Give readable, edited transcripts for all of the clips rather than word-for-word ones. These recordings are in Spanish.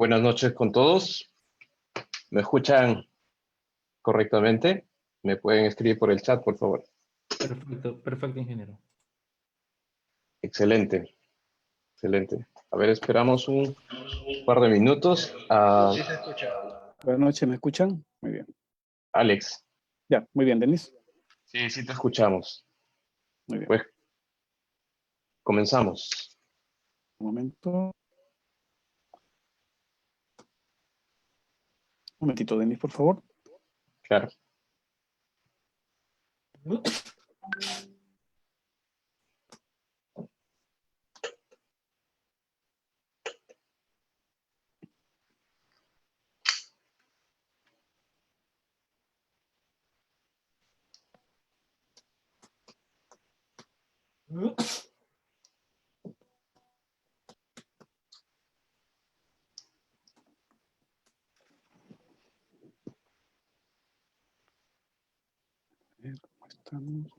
Buenas noches con todos. ¿Me escuchan correctamente? ¿Me pueden escribir por el chat, por favor? Perfecto, perfecto, ingeniero. Excelente, excelente. A ver, esperamos un par de minutos. Sí se escucha. Buenas noches, ¿me escuchan? Muy bien. Alex. Ya, muy bien, Denis. Sí te escuchamos. Muy bien. Pues comenzamos. Un momento. Un momentito, Denis, por favor. Claro. A ver, ¿cómo estamos?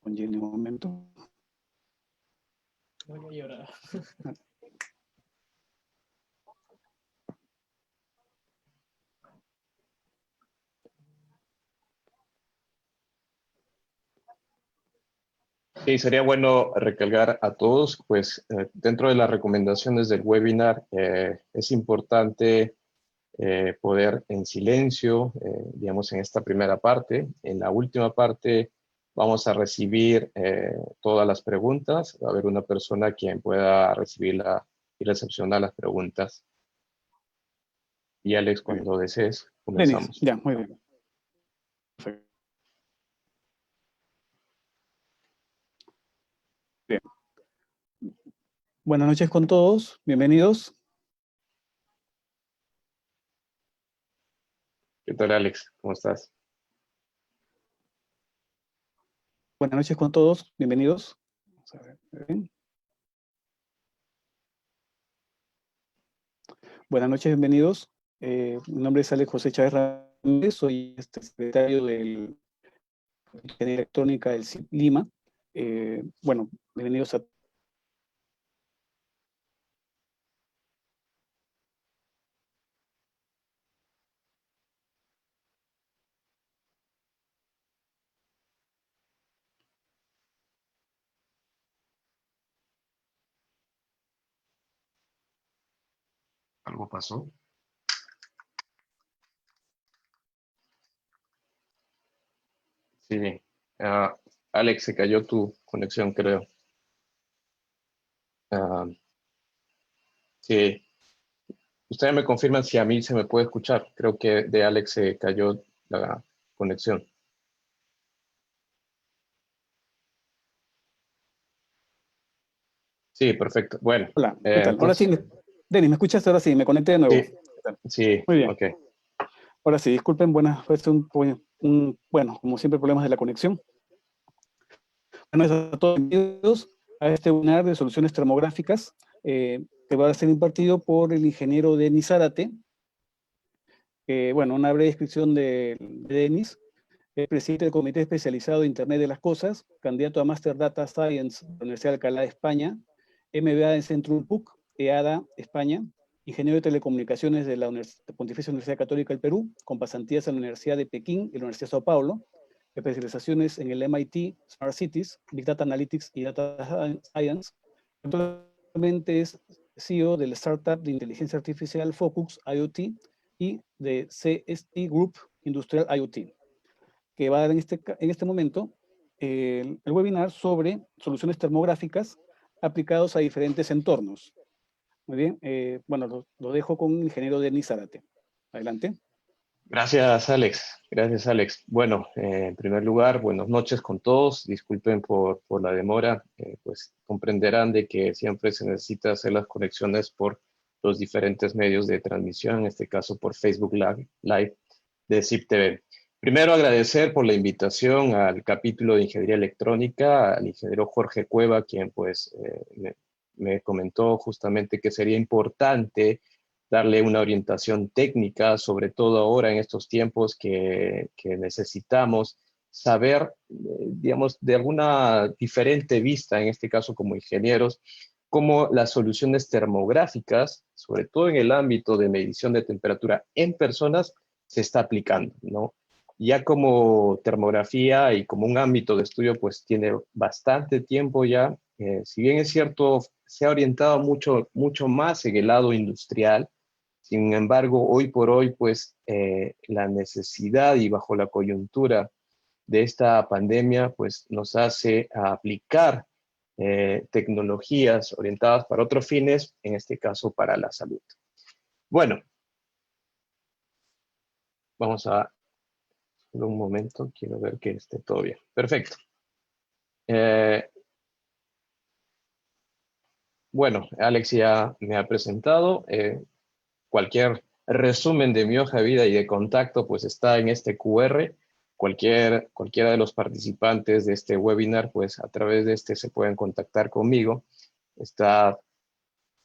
Con Jenny un momento. Voy a llorar. Sí, sería bueno recalcar a todos, pues dentro de las recomendaciones del webinar es importante poder en silencio, digamos, en esta primera parte. En la última parte vamos a recibir todas las preguntas. Va a haber una persona quien pueda recibirla y recepcionar las preguntas. Y Alex, cuando desees, comenzamos. Denis, ya, muy bien. Perfecto. Bien. Buenas noches con todos, bienvenidos. ¿Qué tal, Alex? ¿Cómo estás? Buenas noches con todos, bienvenidos. Vamos a ver, muy bien. Buenas noches, bienvenidos. Mi nombre es Alex José Chávez Ramírez, soy secretario de Ingeniería Electrónica del CIP Lima. Bueno, bienvenidos a ¿Algo pasó? Sí. Ah, Alex, se cayó tu conexión, creo. Ah, sí. Ustedes me confirman si a mí se me puede escuchar. Creo que de Alex se cayó la conexión. Sí, perfecto. Bueno, Hola, ¿qué tal? Ahora sí, entonces, Denis, ¿me escuchaste? Ahora sí, me conecté de nuevo. sí, ¿Qué tal? sí, Muy bien. ok. Ahora sí, disculpen, bueno, como siempre, problemas de la conexión. Buenas a todos, bienvenidos a este webinar de soluciones termográficas que va a ser impartido por el ingeniero Denis Zárate. Bueno, una breve descripción de Denis. Es presidente del Comité Especializado de Internet de las Cosas, candidato a Master Data Science de la Universidad de Alcalá de España, MBA en Centrum PUC, EADA, España, ingeniero de telecomunicaciones de la Pontificia Universidad Católica del Perú, con pasantías en la Universidad de Pekín y la Universidad de Sao Paulo, especializaciones en el MIT Smart Cities, Big Data Analytics y Data Science. Actualmente es CEO del startup de inteligencia artificial Focus IoT y de CST Group Industrial IoT, que va a dar en este momento el webinar sobre soluciones termográficas aplicados a diferentes entornos. Muy bien, bueno, lo dejo con el ingeniero Denis Zárate. Adelante. Gracias, Alex. Gracias, Alex. Bueno, en primer lugar, buenas noches con todos. Disculpen por la demora. Pues comprenderán de que siempre se necesita hacer las conexiones por los diferentes medios de transmisión, en este caso por Facebook Live de CIP TV. Primero agradecer por la invitación al capítulo de Ingeniería Electrónica, al ingeniero Jorge Cueva, quien pues me comentó justamente que sería importante darle una orientación técnica, sobre todo ahora en estos tiempos que necesitamos saber, digamos, de alguna diferente vista, en este caso como ingenieros, cómo las soluciones termográficas, sobre todo en el ámbito de medición de temperatura en personas, se está aplicando, ¿no? Ya como termografía y como un ámbito de estudio, pues tiene bastante tiempo ya. Si bien es cierto, se ha orientado mucho más en el lado industrial. Sin embargo, hoy por hoy, pues la necesidad y bajo la coyuntura de esta pandemia, pues nos hace aplicar tecnologías orientadas para otros fines, en este caso para la salud. Bueno, vamos a un momento, quiero ver que esté todo bien. Perfecto. Bueno, Alex ya me ha presentado. Cualquier resumen de mi hoja de vida y de contacto, pues está en este QR. Cualquiera de los participantes de este webinar, pues a través de este se pueden contactar conmigo. Está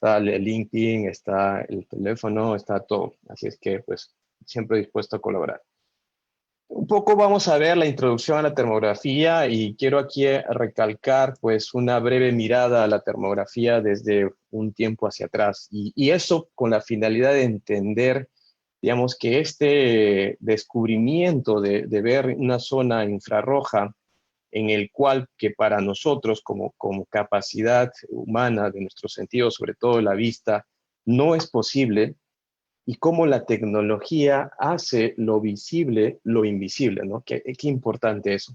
el LinkedIn, está el teléfono, está todo. Así es que, pues, siempre dispuesto a colaborar. Un poco vamos a ver la introducción a la termografía y quiero aquí recalcar pues una breve mirada a la termografía desde un tiempo hacia atrás y eso con la finalidad de entender, digamos, que este descubrimiento de ver una zona infrarroja en el cual que para nosotros como capacidad humana de nuestros sentidos, sobre todo la vista, no es posible, y cómo la tecnología hace lo visible, lo invisible, ¿no? Qué importante eso.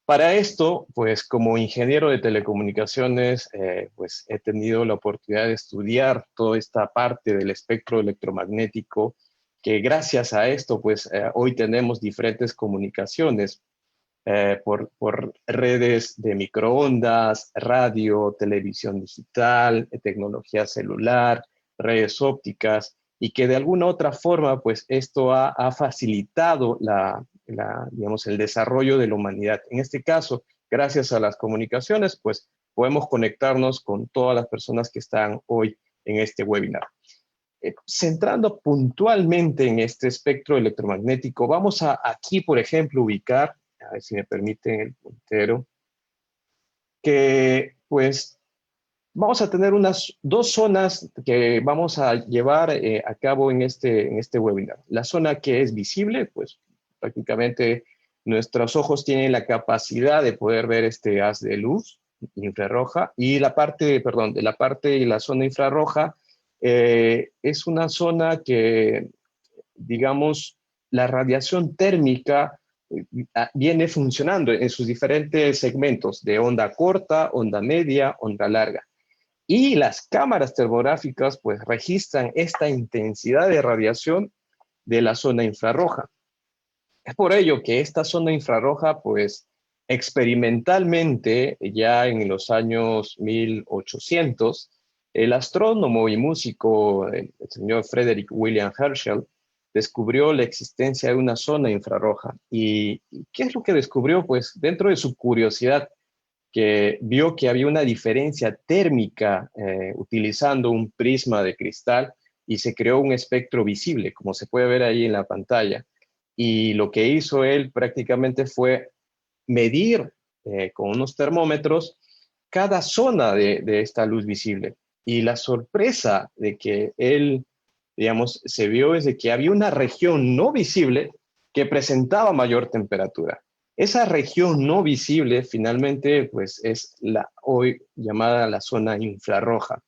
Para esto, pues como ingeniero de telecomunicaciones, pues he tenido la oportunidad de estudiar toda esta parte del espectro electromagnético, que gracias a esto, pues hoy tenemos diferentes comunicaciones por redes de microondas, radio, televisión digital, tecnología celular, redes ópticas, y que de alguna otra forma, pues esto ha facilitado digamos, el desarrollo de la humanidad. En este caso, gracias a las comunicaciones, pues podemos conectarnos con todas las personas que están hoy en este webinar. Centrando puntualmente en este espectro electromagnético, vamos a aquí, por ejemplo, ubicar, a ver si me permiten el puntero, que pues vamos a tener unas dos zonas que vamos a llevar a cabo en este webinar. La zona que es visible, pues prácticamente nuestros ojos tienen la capacidad de poder ver este haz de luz infrarroja y la parte, perdón, de la parte y la zona infrarroja es una zona que, digamos, la radiación térmica viene funcionando en sus diferentes segmentos de onda corta, onda media, onda larga. Y las cámaras termográficas pues registran esta intensidad de radiación de la zona infrarroja. Es por ello que esta zona infrarroja pues experimentalmente ya en los años 1800 el astrónomo y músico el señor Frederick William Herschel descubrió la existencia de una zona infrarroja. ¿Y qué es lo que descubrió? Pues dentro de su curiosidad que vio que había una diferencia térmica utilizando un prisma de cristal y se creó un espectro visible, como se puede ver ahí en la pantalla. Y lo que hizo él prácticamente fue medir con unos termómetros cada zona de esta luz visible. Y la sorpresa de que él, digamos, se vio es de que había una región no visible que presentaba mayor temperatura. Esa región no visible finalmente pues es la hoy llamada la zona infrarroja.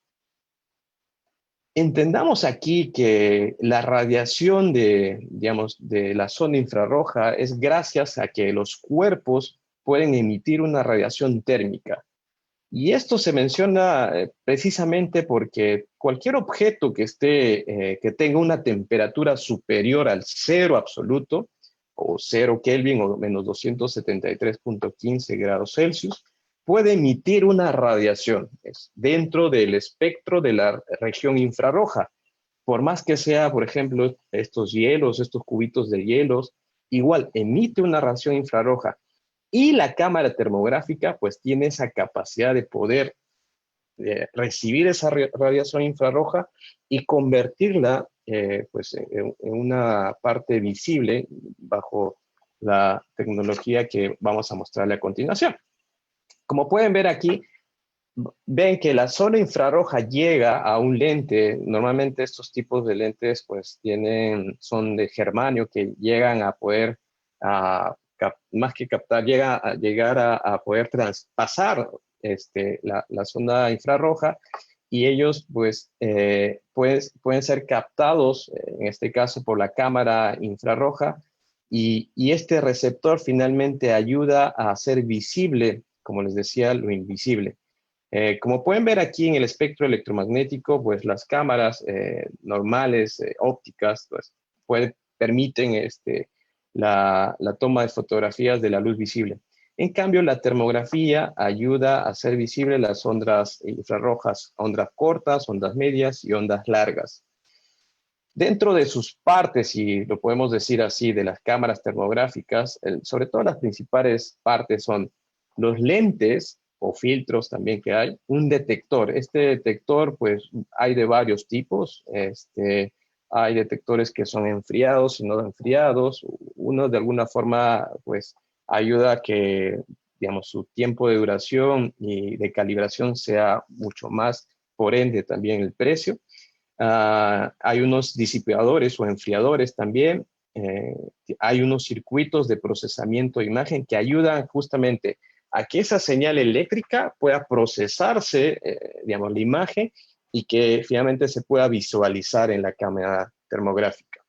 Entendamos aquí que la radiación digamos, de la zona infrarroja es gracias a que los cuerpos pueden emitir una radiación térmica. Y esto se menciona precisamente porque cualquier objeto que tenga una temperatura superior al cero absoluto, o 0 Kelvin o menos 273.15 grados Celsius, puede emitir una radiación dentro del espectro de la región infrarroja. Por más que sea, por ejemplo, estos hielos, estos cubitos de hielos, igual emite una radiación infrarroja y la cámara termográfica pues tiene esa capacidad de poder recibir esa radiación infrarroja y convertirla pues en una parte visible bajo la tecnología que vamos a mostrarle a continuación. Como pueden ver aquí, ven que la zona infrarroja llega a un lente. Normalmente estos tipos de lentes pues son de germanio, que llegan a poder, más que captar, llegar a poder traspasar la zona infrarroja, y ellos pues, pueden ser captados, en este caso por la cámara infrarroja, y este receptor finalmente ayuda a hacer visible, como les decía, lo invisible. Como pueden ver aquí en el espectro electromagnético, pues las cámaras normales, ópticas, pues permiten la toma de fotografías de la luz visible. En cambio, la termografía ayuda a hacer visible las ondas infrarrojas, ondas cortas, ondas medias y ondas largas. Dentro de sus partes, y lo podemos decir así, de las cámaras termográficas, sobre todo las principales partes son los lentes o filtros también que hay, un detector. Este detector, pues, hay de varios tipos. Hay detectores que son enfriados y no enfriados. Uno, de alguna forma, pues, ayuda a que, digamos, su tiempo de duración y de calibración sea mucho más, por ende, también el precio. Hay unos disipadores o enfriadores también. Hay unos circuitos de procesamiento de imagen que ayudan justamente a que esa señal eléctrica pueda procesarse, digamos, la imagen, y que finalmente se pueda visualizar en la cámara termográfica.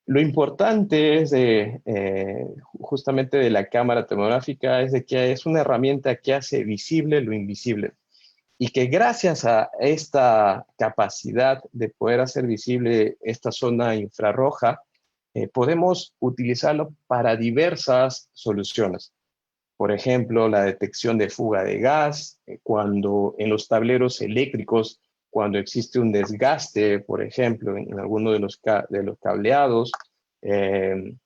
Lo importante es justamente de la cámara termográfica es de que es una herramienta que hace visible lo invisible, y que gracias a esta capacidad de poder hacer visible esta zona infrarroja, podemos utilizarlo para diversas soluciones. Por ejemplo, la detección de fuga de gas, cuando en los tableros eléctricos, cuando existe un desgaste, por ejemplo, en alguno de los cableados,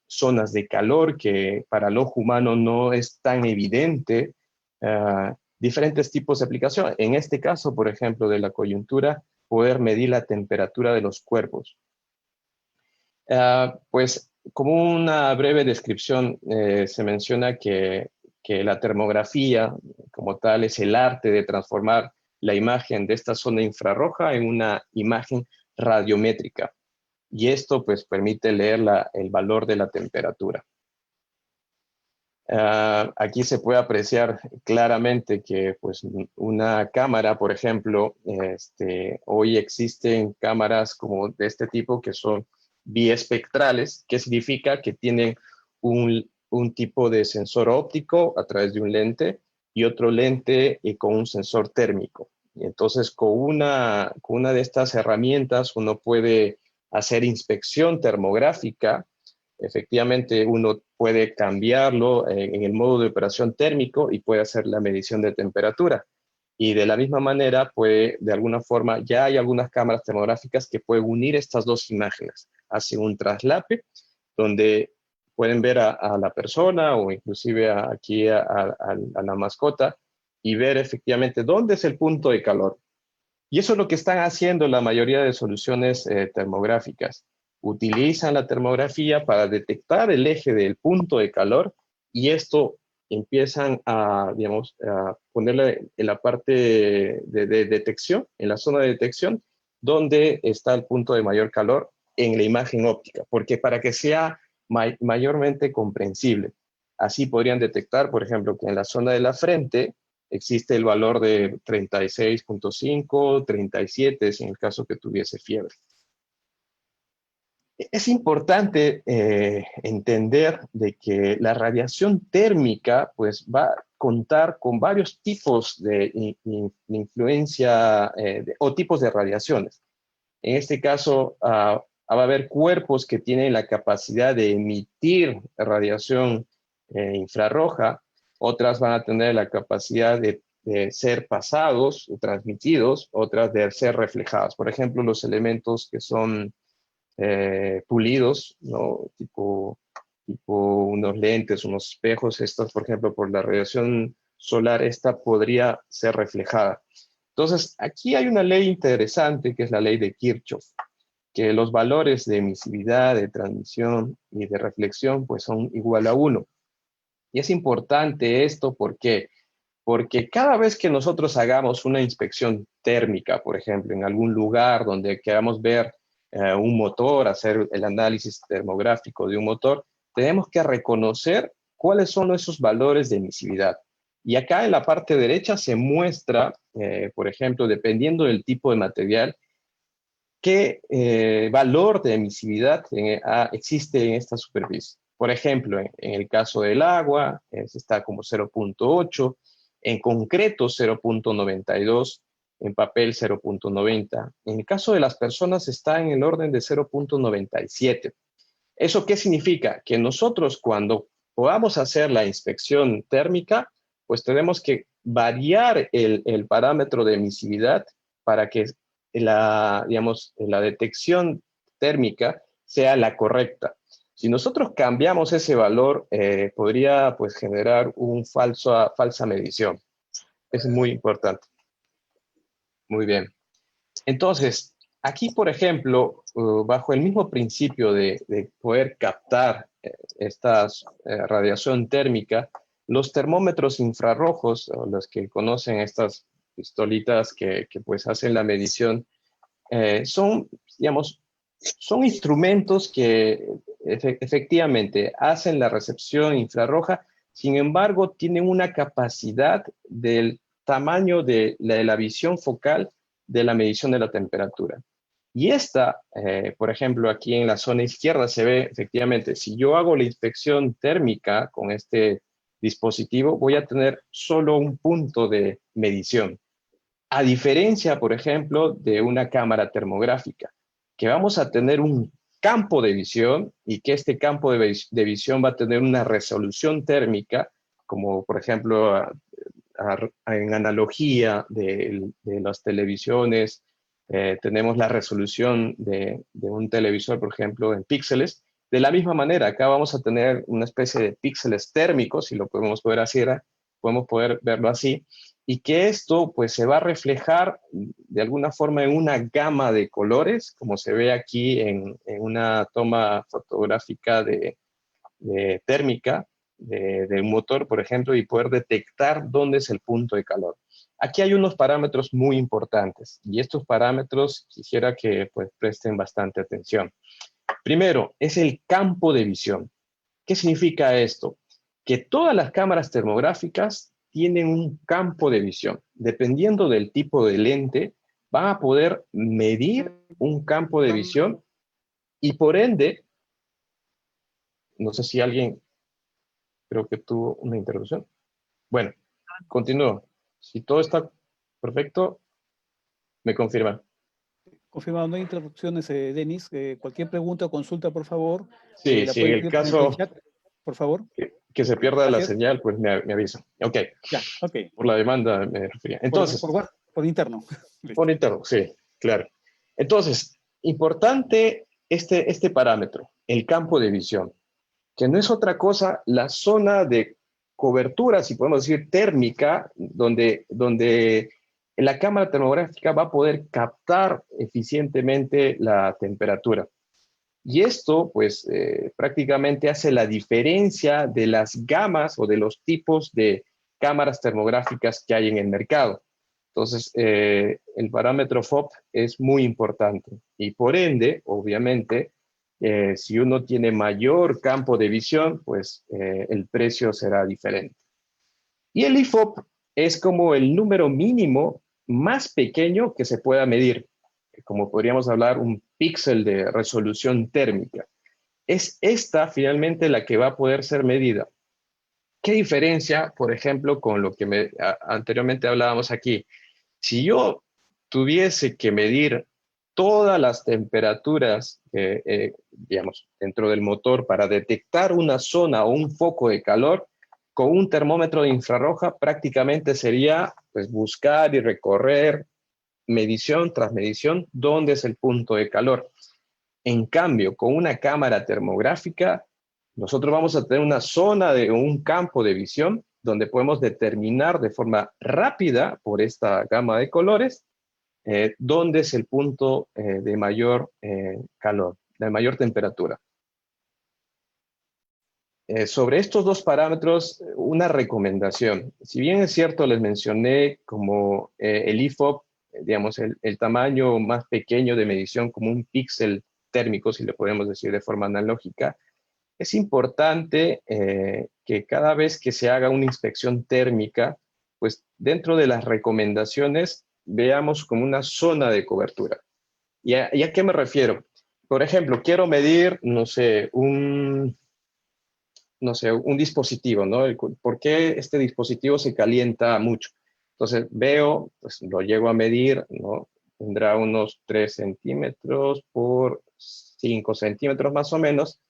zonas de calor que para el ojo humano no es tan evidente, diferentes tipos de aplicación. En este caso, por ejemplo, de la coyuntura, poder medir la temperatura de los cuerpos. Pues, como una breve descripción, se menciona que la termografía, como tal, es el arte de transformar la imagen de esta zona infrarroja en una imagen radiométrica. Y esto, pues, permite leer el valor de la temperatura. Aquí se puede apreciar claramente que, pues, una cámara, por ejemplo, hoy existen cámaras como de este tipo que son biespectrales, que significa que tienen un tipo de sensor óptico a través de un lente y otro lente con un sensor térmico. Y entonces, con una de estas herramientas uno puede hacer inspección termográfica. Efectivamente, uno puede cambiarlo en el modo de operación térmico y puede hacer la medición de temperatura. Y de la misma manera, de alguna forma, ya hay algunas cámaras termográficas que pueden unir estas dos imágenes. Hace un traslape donde pueden ver a la persona o inclusive aquí a la mascota y ver efectivamente dónde es el punto de calor. Y eso es lo que están haciendo la mayoría de soluciones termográficas. Utilizan la termografía para detectar el eje del punto de calor, y esto empiezan a, digamos, a ponerle en la parte de detección, en la zona de detección, donde está el punto de mayor calor en la imagen óptica, porque para que sea mayormente comprensible. Así podrían detectar, por ejemplo, que en la zona de la frente existe el valor de 36.5, 37, si en el caso que tuviese fiebre. Es importante entender de que la radiación térmica pues, va a contar con varios tipos de influencia o tipos de radiaciones. En este caso, va a haber cuerpos que tienen la capacidad de emitir radiación infrarroja. Otras van a tener la capacidad de ser pasados o transmitidos, otras de ser reflejadas. Por ejemplo, los elementos que son pulidos, ¿no? Tipo unos lentes, unos espejos. Estas, por ejemplo, por la radiación solar, esta podría ser reflejada. Entonces, aquí hay una ley interesante, que es la ley de Kirchhoff, que los valores de emisividad, de transmisión y de reflexión, pues son igual a 1. Y es importante esto porque cada vez que nosotros hagamos una inspección térmica, por ejemplo, en algún lugar donde queramos ver un motor, hacer el análisis termográfico de un motor, tenemos que reconocer cuáles son esos valores de emisividad. Y acá en la parte derecha se muestra, por ejemplo, dependiendo del tipo de material, qué valor de emisividad existe en esta superficie. Por ejemplo, en el caso del agua, está como 0.8, en concreto 0.92, en papel 0.90. En el caso de las personas está en el orden de 0.97. ¿Eso qué significa? Que nosotros cuando podamos hacer la inspección térmica, pues tenemos que variar el parámetro de emisividad para que digamos, la detección térmica sea la correcta. Si nosotros cambiamos ese valor, podría pues, generar falsa medición. Es muy importante. Muy bien. Entonces, aquí, por ejemplo, bajo el mismo principio de poder captar esta radiación térmica, los termómetros infrarrojos, o los que conocen estas pistolitas que pues hacen la medición, son, digamos, son instrumentos que efectivamente hacen la recepción infrarroja, sin embargo, tienen una capacidad del tamaño de la visión focal de la medición de la temperatura. Y esta, por ejemplo, aquí en la zona izquierda se ve efectivamente, si yo hago la inspección térmica con este dispositivo, voy a tener solo un punto de medición. A diferencia, por ejemplo, de una cámara termográfica, que vamos a tener un campo de visión y que este campo de visión va a tener una resolución térmica, como por ejemplo en analogía de las televisiones, tenemos la resolución de un televisor, por ejemplo, en píxeles. De la misma manera, acá vamos a tener una especie de píxeles térmicos, si lo podemos poder verlo así, y que esto pues se va a reflejar de alguna forma en una gama de colores, como se ve aquí en una toma fotográfica de térmica de un motor, por ejemplo, y poder detectar dónde es el punto de calor. Aquí hay unos parámetros muy importantes, y estos parámetros quisiera que pues presten bastante atención. Primero, es el campo de visión. ¿Qué significa esto? Que todas las cámaras termográficas tienen un campo de visión. Dependiendo del tipo de lente, van a poder medir un campo de visión y por ende, no sé si alguien creo que tuvo una interrupción. Bueno, continúo. Si todo está perfecto, me confirma. Confirmado, no hay interrupciones, Denis. Cualquier pregunta o consulta, por favor, Sí, la sí, en puede el escribir en el caso chat, por favor. que se pierda la Gracias. señal, pues me avisa. Ok. Ya, ok. Por la demanda me refería. Entonces, Por interno. por interno, sí, claro. Entonces, importante este parámetro, el campo de visión, que no es otra cosa la zona de cobertura, si podemos decir térmica, donde la cámara termográfica va a poder captar eficientemente la temperatura. Y esto, pues, prácticamente hace la diferencia de las gamas o de los tipos de cámaras termográficas que hay en el mercado. Entonces, el parámetro FOB es muy importante y por ende, obviamente, si uno tiene mayor campo de visión, pues el precio será diferente. Y el IFOP es como el número mínimo más pequeño que se pueda medir, como podríamos hablar un píxel de resolución térmica. Es esta finalmente la que va a poder ser medida. ¿Qué diferencia, por ejemplo, con lo que anteriormente hablábamos aquí? Si yo tuviese que medir todas las temperaturas, digamos, dentro del motor para detectar una zona o un foco de calor, con un termómetro de infrarroja prácticamente sería pues, buscar y recorrer medición tras medición dónde es el punto de calor. En cambio, con una cámara termográfica, nosotros vamos a tener una zona de un campo de visión donde podemos determinar de forma rápida por esta gama de colores dónde es el punto de mayor calor, de mayor temperatura. Sobre estos dos parámetros, una recomendación. Si bien es cierto, les mencioné como el IFOP, digamos, el tamaño más pequeño de medición como un píxel térmico, si le podemos decir de forma analógica, es importante que cada vez que se haga una inspección térmica, pues dentro de las recomendaciones veamos como una zona de cobertura. ¿Y a qué me refiero? Por ejemplo, quiero medir, no sé, un dispositivo, ¿no? ¿Por qué este dispositivo se calienta mucho? Entonces veo, pues lo llego a medir, ¿no? Tendrá unos 3 centímetros por 5 centímetros más o menos.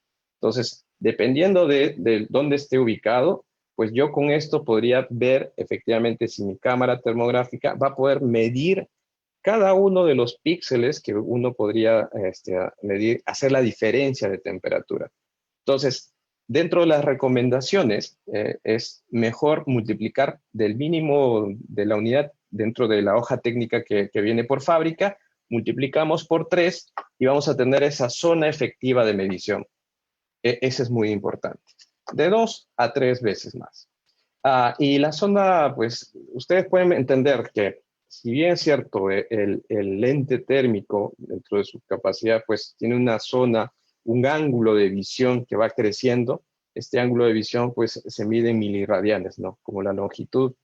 Entonces, dependiendo de dónde esté ubicado, pues yo con esto podría ver efectivamente si mi cámara termográfica va a poder medir cada uno de los píxeles que uno podría medir, hacer la diferencia de temperatura. Entonces, dentro de las recomendaciones, es mejor multiplicar del mínimo de la unidad dentro de la hoja técnica que viene por fábrica, multiplicamos por 3 y vamos a tener esa zona efectiva de medición. Ese es muy importante. De 2 a 3 veces más. Y la zona, pues, ustedes pueden entender que, si bien es cierto, el lente térmico, dentro de su capacidad, pues, tiene una zona, un ángulo de visión que va creciendo. Este ángulo de visión, pues, se mide en miliradianes, ¿no? Como la longitud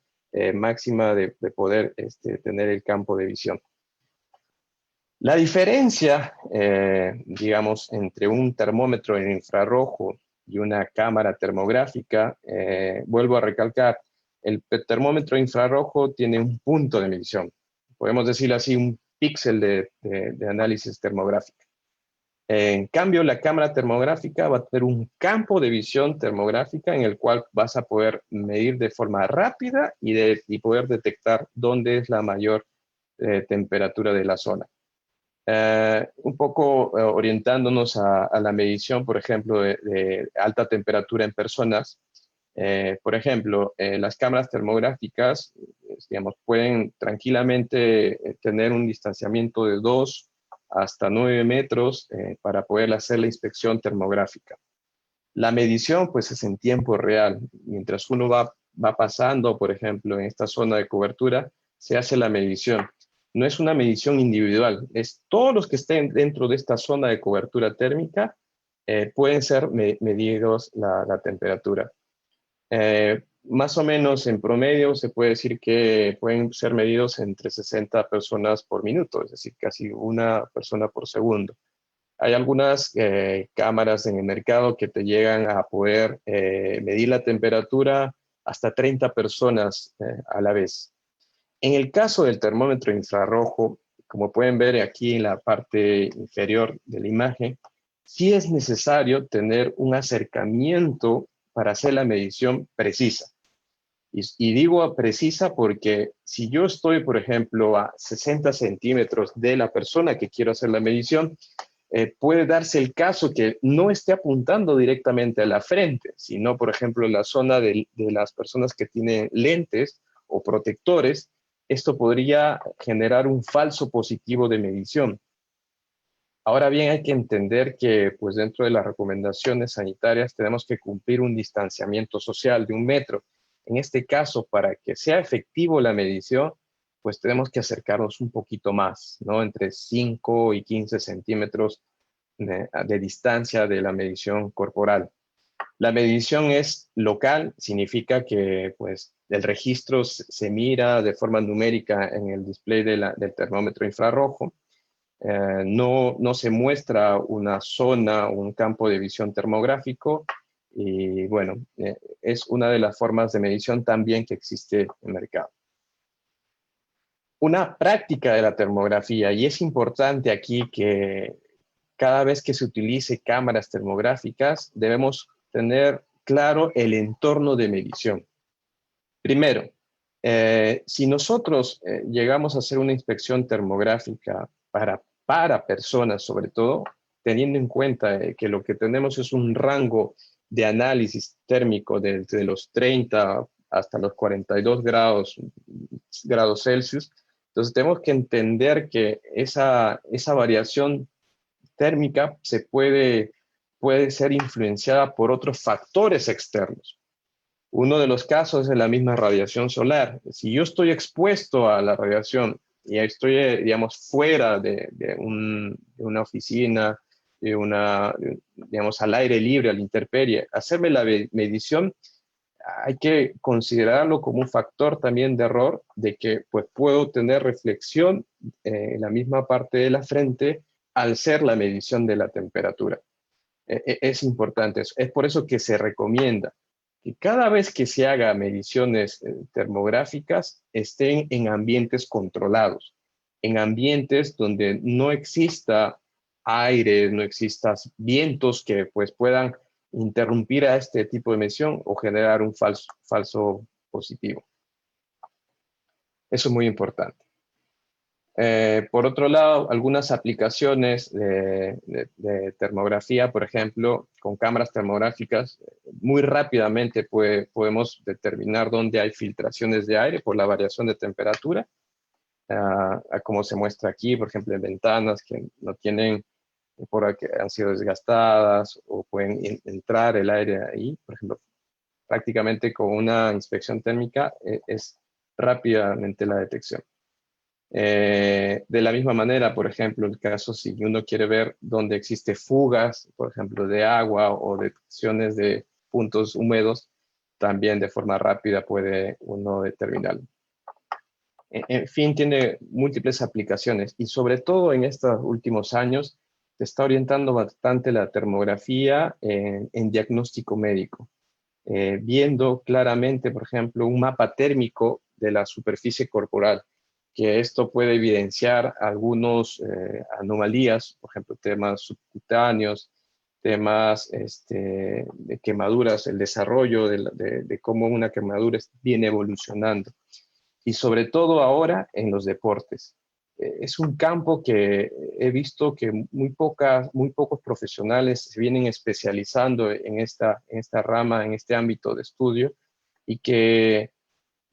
máxima de poder tener el campo de visión. La diferencia, digamos, entre un termómetro en infrarrojo y una cámara termográfica, vuelvo a recalcar, el termómetro infrarrojo tiene un punto de medición. Podemos decirlo así, un píxel de análisis termográfico. En cambio, la cámara termográfica va a tener un campo de visión termográfica en el cual vas a poder medir de forma rápida y poder detectar dónde es la mayor temperatura de la zona. Un poco orientándonos a la medición, por ejemplo, de alta temperatura en personas. Por ejemplo, las cámaras termográficas, digamos, pueden tranquilamente tener un distanciamiento de 2 hasta 9 metros para poder hacer la inspección termográfica. La medición, pues, es en tiempo real. Mientras uno va pasando, por ejemplo, en esta zona de cobertura, se hace la medición. No es una medición individual, es todos los que estén dentro de esta zona de cobertura térmica pueden ser medidos la temperatura. Más o menos en promedio se puede decir que pueden ser medidos entre 60 personas por minuto, es decir, casi una persona por segundo. Hay algunas cámaras en el mercado que te llegan a poder medir la temperatura hasta 30 personas a la vez. En el caso del termómetro infrarrojo, como pueden ver aquí en la parte inferior de la imagen, sí es necesario tener un acercamiento para hacer la medición precisa. Y digo precisa porque si yo estoy, por ejemplo, a 60 centímetros de la persona que quiero hacer la medición, puede darse el caso que no esté apuntando directamente a la frente, sino, por ejemplo, en la zona de las personas que tienen lentes o protectores. Esto podría generar un falso positivo de medición. Ahora bien, hay que entender que, pues, dentro de las recomendaciones sanitarias tenemos que cumplir un distanciamiento social de 1 metro. En este caso, para que sea efectivo la medición, pues tenemos que acercarnos un poquito más, ¿no? Entre 5 y 15 centímetros de distancia de la medición corporal. La medición es local, significa que, pues, el registro se mira de forma numérica en el display del termómetro infrarrojo. No se muestra una zona, un campo de visión termográfico, y bueno, es una de las formas de medición también que existe en el mercado. Una práctica de la termografía, y es importante aquí que cada vez que se utilice cámaras termográficas, debemos tener claro el entorno de medición. Primero, si nosotros llegamos a hacer una inspección termográfica para personas sobre todo, teniendo en cuenta que lo que tenemos es un rango de análisis térmico desde los 30 hasta los 42 grados Celsius. Entonces tenemos que entender que esa variación térmica puede ser influenciada por otros factores externos. Uno de los casos es la misma radiación solar. Si yo estoy expuesto a la radiación y estoy, digamos, fuera de una oficina, digamos, al aire libre, a la intemperie, hacerme la medición, hay que considerarlo como un factor también de error, de que pues, puedo tener reflexión en la misma parte de la frente al ser la medición de la temperatura. Es importante eso. Es por eso que se recomienda que cada vez que se haga mediciones termográficas estén en ambientes controlados, en ambientes donde no exista aire, no existan vientos que pues, puedan interrumpir a este tipo de medición o generar un falso positivo. Eso es muy importante. Por otro lado, algunas aplicaciones de termografía, por ejemplo, con cámaras termográficas, muy rápidamente podemos determinar dónde hay filtraciones de aire por la variación de temperatura, como se muestra aquí, por ejemplo, en ventanas que no tienen, que han sido desgastadas o pueden entrar el aire ahí, por ejemplo, prácticamente con una inspección térmica es rápidamente la detección. De la misma manera, por ejemplo, el caso si uno quiere ver dónde existe fugas, por ejemplo, de agua o detecciones de puntos húmedos, también de forma rápida puede uno determinarlo. En fin, tiene múltiples aplicaciones y sobre todo en estos últimos años se está orientando bastante la termografía en diagnóstico médico, viendo claramente, por ejemplo, un mapa térmico de la superficie corporal, que esto puede evidenciar algunas anomalías, por ejemplo, temas subcutáneos, temas de quemaduras, el desarrollo de cómo una quemadura viene evolucionando. Y sobre todo ahora en los deportes. Es un campo que he visto que muy pocos profesionales se vienen especializando en esta rama, en este ámbito de estudio, y que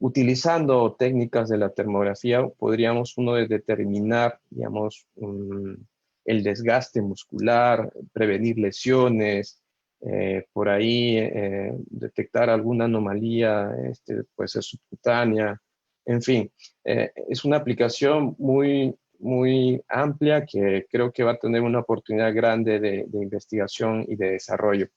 utilizando técnicas de la termografía podríamos uno determinar, digamos, el desgaste muscular, prevenir lesiones, por ahí detectar alguna anomalía, puede ser subcutánea, en fin, es una aplicación muy amplia que creo que va a tener una oportunidad grande de investigación y de desarrollo.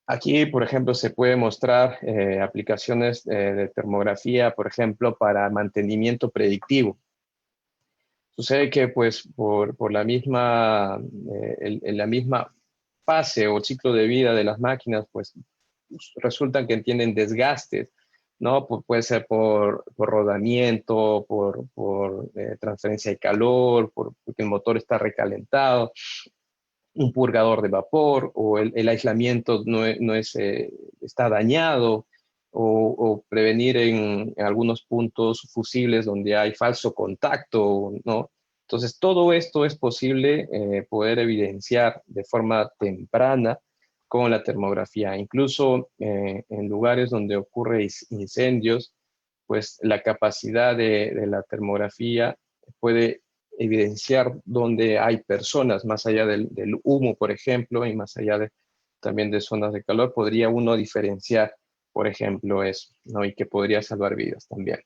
Aquí, por ejemplo, se puede mostrar aplicaciones de termografía, por ejemplo, para mantenimiento predictivo. Sucede que, pues, por la misma fase o ciclo de vida de las máquinas, pues, resultan que tienen desgastes, ¿no? Puede ser por rodamiento, por transferencia de calor, porque el motor está recalentado, un purgador de vapor, o el aislamiento está dañado, o prevenir en algunos puntos fusibles donde hay falso contacto, ¿no? Entonces, todo esto es posible poder evidenciar de forma temprana con la termografía. Incluso en lugares donde ocurren incendios, pues la capacidad de la termografía puede evidenciar dónde hay personas, más allá del humo, por ejemplo, y más allá también de zonas de calor, podría uno diferenciar, por ejemplo, eso, ¿no? Y que podría salvar vidas también.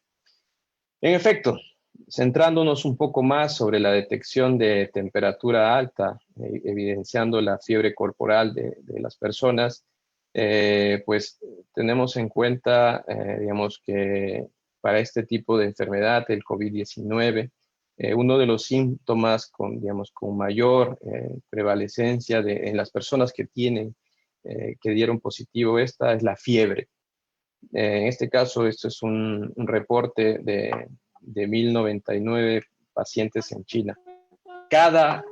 En efecto, centrándonos un poco más sobre la detección de temperatura alta, evidenciando la fiebre corporal de las personas, pues tenemos en cuenta, digamos, que para este tipo de enfermedad, el COVID-19, uno de los síntomas con mayor prevalecencia en las personas que dieron positivo esta es la fiebre. En este caso, esto es un reporte de 1099 pacientes en China. Cada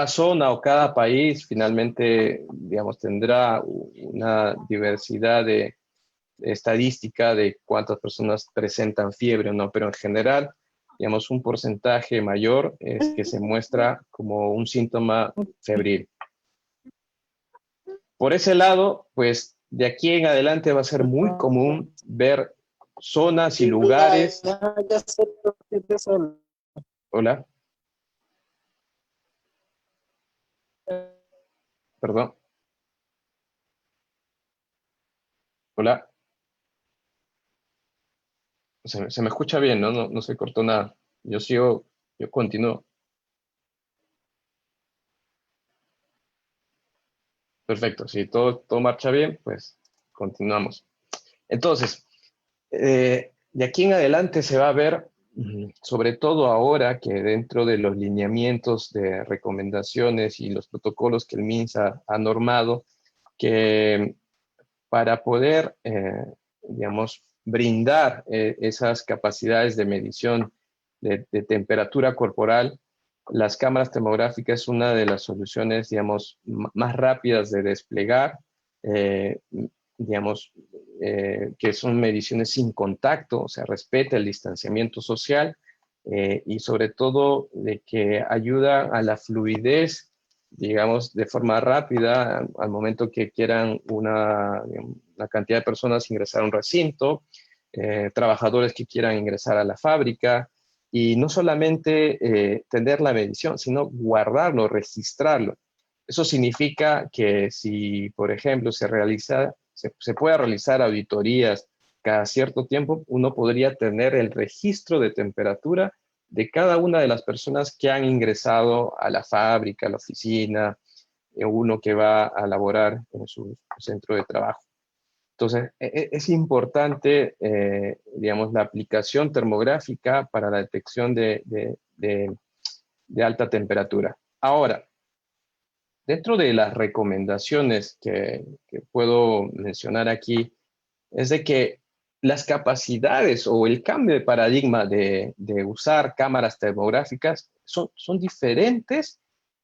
zona o cada país finalmente, digamos, tendrá una diversidad de estadística de cuántas personas presentan fiebre o no, pero en general digamos, un porcentaje mayor es que se muestra como un síntoma febril. Por ese lado, pues de aquí en adelante va a ser muy común ver zonas y lugares. Hola. Perdón. Hola. Se me escucha bien, ¿no? No se cortó nada. Yo continúo. Perfecto. Si todo marcha bien, pues continuamos. Entonces, de aquí en adelante se va a ver, sobre todo ahora que dentro de los lineamientos de recomendaciones y los protocolos que el MINSA ha normado, que para poder, digamos, brindar esas capacidades de medición de temperatura corporal, las cámaras termográficas es una de las soluciones, digamos, más rápidas de desplegar, eh, digamos, que son mediciones sin contacto, o sea, respeta el distanciamiento social y sobre todo de que ayuda a la fluidez, digamos, de forma rápida al momento que quieran una cantidad de personas ingresar a un recinto, trabajadores que quieran ingresar a la fábrica, y no solamente tener la medición, sino guardarlo, registrarlo. Eso significa que si, por ejemplo, se puede realizar auditorías cada cierto tiempo, uno podría tener el registro de temperatura de cada una de las personas que han ingresado a la fábrica, a la oficina, uno que va a laborar en su centro de trabajo. Entonces, es importante, digamos, la aplicación termográfica para la detección de alta temperatura. Ahora, dentro de las recomendaciones que puedo mencionar aquí, es de que las capacidades o el cambio de paradigma de usar cámaras termográficas son diferentes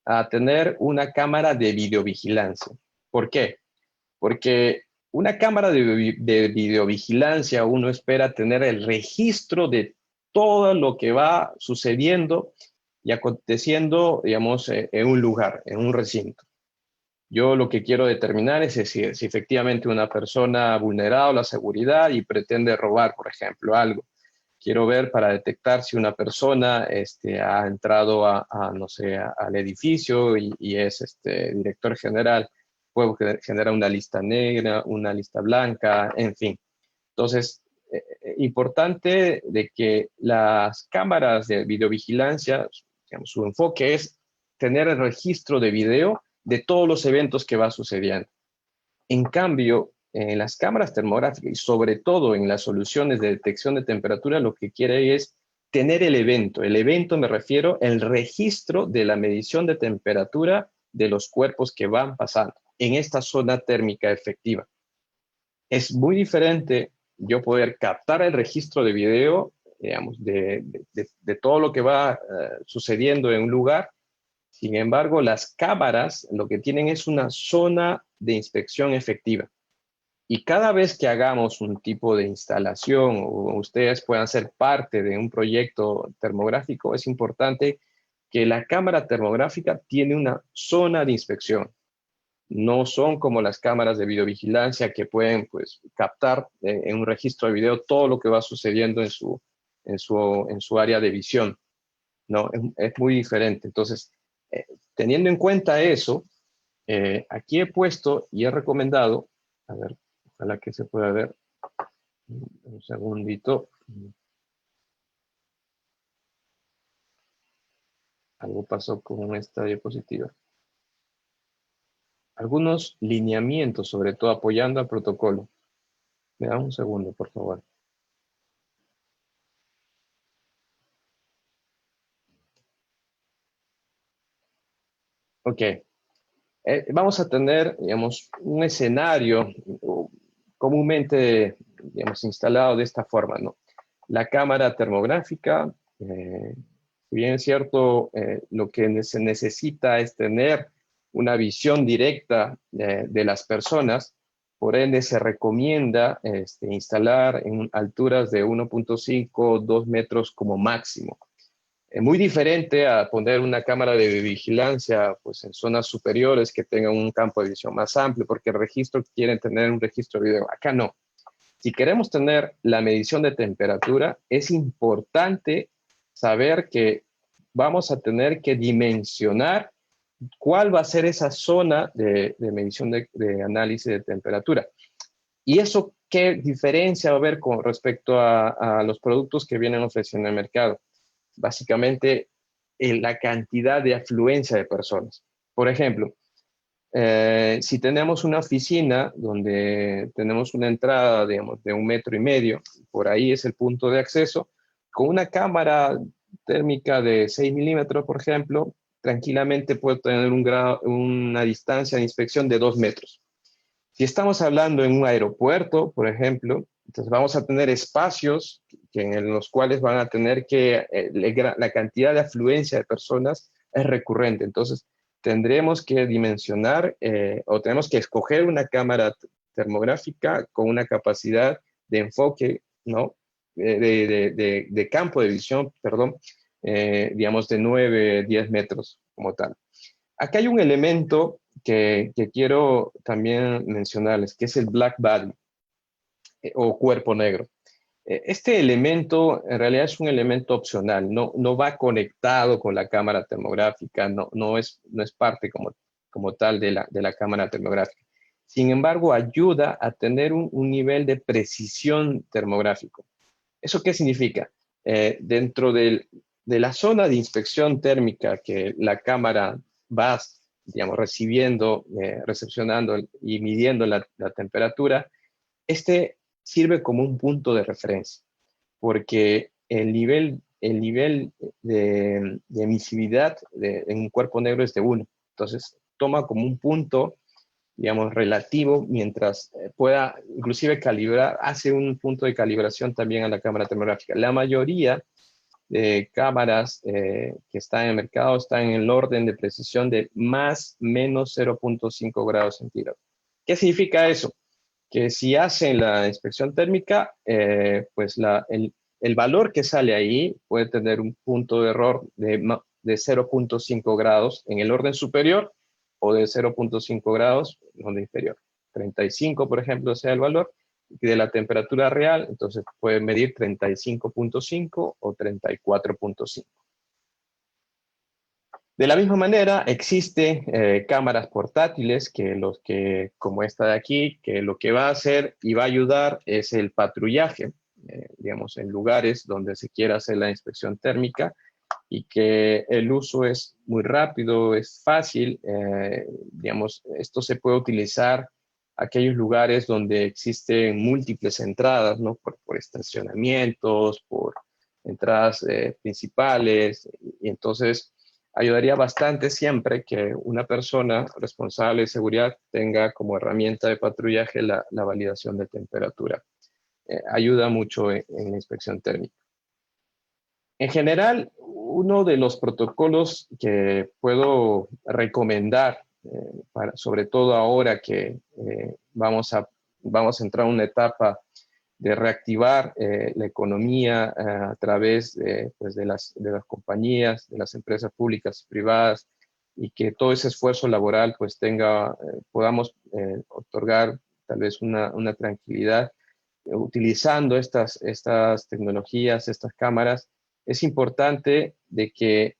a tener una cámara de videovigilancia. ¿Por qué? Porque una cámara de videovigilancia, uno espera tener el registro de todo lo que va sucediendo y aconteciendo, digamos, en un lugar, en un recinto. Yo lo que quiero determinar es si efectivamente una persona ha vulnerado la seguridad y pretende robar, por ejemplo, algo. Quiero ver para detectar si una persona ha entrado no sé, al edificio y es director general. Puedo generar una lista negra, una lista blanca, en fin. Entonces, importante de que las cámaras de videovigilancia, digamos, su enfoque es tener el registro de video de todos los eventos que va sucediendo. En cambio, en las cámaras termográficas y sobre todo en las soluciones de detección de temperatura, lo que quiere es tener el evento. El evento me refiero al registro de la medición de temperatura de los cuerpos que van pasando en esta zona térmica efectiva. Es muy diferente yo poder captar el registro de video, digamos, de todo lo que va sucediendo en un lugar. Sin embargo, las cámaras lo que tienen es una zona de inspección efectiva. Y cada vez que hagamos un tipo de instalación o ustedes puedan ser parte de un proyecto termográfico, es importante que la cámara termográfica tiene una zona de inspección. No son como las cámaras de videovigilancia que pueden pues, captar en un registro de video todo lo que va sucediendo en su área de visión. No, es muy diferente. Entonces, teniendo en cuenta eso, aquí he puesto y he recomendado, a ver, ojalá que se pueda ver, un segundito. Algo pasó con esta diapositiva. Algunos lineamientos, sobre todo apoyando al protocolo. Me da un segundo, por favor. Ok. Vamos a tener, digamos, un escenario comúnmente, digamos, instalado de esta forma, ¿no? La cámara termográfica, si bien es cierto, lo que se necesita es tener una visión directa de las personas, por ende se recomienda instalar en alturas de 1.5, 2 metros como máximo. Muy diferente a poner una cámara de vigilancia pues, en zonas superiores que tengan un campo de visión más amplio, porque el registro quieren tener un registro de video. Acá no. Si queremos tener la medición de temperatura, es importante saber que vamos a tener que dimensionar cuál va a ser esa zona de medición de análisis de temperatura. ¿Y eso qué diferencia va a haber con respecto a los productos que vienen ofreciendo en el mercado? Básicamente, la cantidad de afluencia de personas. Por ejemplo, si tenemos una oficina donde tenemos una entrada, digamos, de 1,5 metros, por ahí es el punto de acceso, con una cámara térmica de 6 milímetros, por ejemplo, tranquilamente puede tener una distancia de inspección de 2 metros. Si estamos hablando en un aeropuerto, por ejemplo, entonces vamos a tener espacios en los cuales van a tener que, la cantidad de afluencia de personas es recurrente. Entonces, tendremos que dimensionar o tenemos que escoger una cámara termográfica con una capacidad de enfoque, ¿no? De campo de visión, perdón, digamos de 9, 10 metros como tal. Acá hay un elemento que quiero también mencionarles, que es el black body o cuerpo negro. Este elemento en realidad es un elemento opcional, no va conectado con la cámara termográfica, no es parte como tal de la cámara termográfica. Sin embargo, ayuda a tener un nivel de precisión termográfico. ¿Eso qué significa? Dentro de la zona de inspección térmica que la cámara va, digamos, recepcionando y midiendo la temperatura, este sirve como un punto de referencia, porque el nivel de emisividad en un cuerpo negro es de 1. Entonces, toma como un punto, digamos, relativo, mientras pueda inclusive calibrar, hace un punto de calibración también a la cámara termográfica. La mayoría de cámaras que están en el mercado están en el orden de precisión de más menos 0.5 grados centígrados. ¿Qué significa eso? Que si hacen la inspección térmica, pues el valor que sale ahí puede tener un punto de error de 0.5 grados en el orden superior o de 0.5 grados en el orden inferior. 35, por ejemplo, sea el valor de la temperatura real, entonces puede medir 35.5 o 34.5. De la misma manera, existen cámaras portátiles como esta de aquí, que lo que va a hacer y va a ayudar es el patrullaje, digamos, en lugares donde se quiera hacer la inspección térmica y que el uso es muy rápido, es fácil. Digamos, esto se puede utilizar aquellos lugares donde existen múltiples entradas, ¿no? Por estacionamientos, por entradas principales, y entonces ayudaría bastante siempre que una persona responsable de seguridad tenga como herramienta de patrullaje la validación de temperatura. Ayuda mucho en la inspección térmica. En general, uno de los protocolos que puedo recomendar, sobre todo ahora que vamos a entrar a una etapa de reactivar la economía a través pues de las compañías, de las empresas públicas y privadas, y que todo ese esfuerzo laboral pues podamos otorgar tal vez una tranquilidad utilizando estas tecnologías, estas cámaras. Es importante de que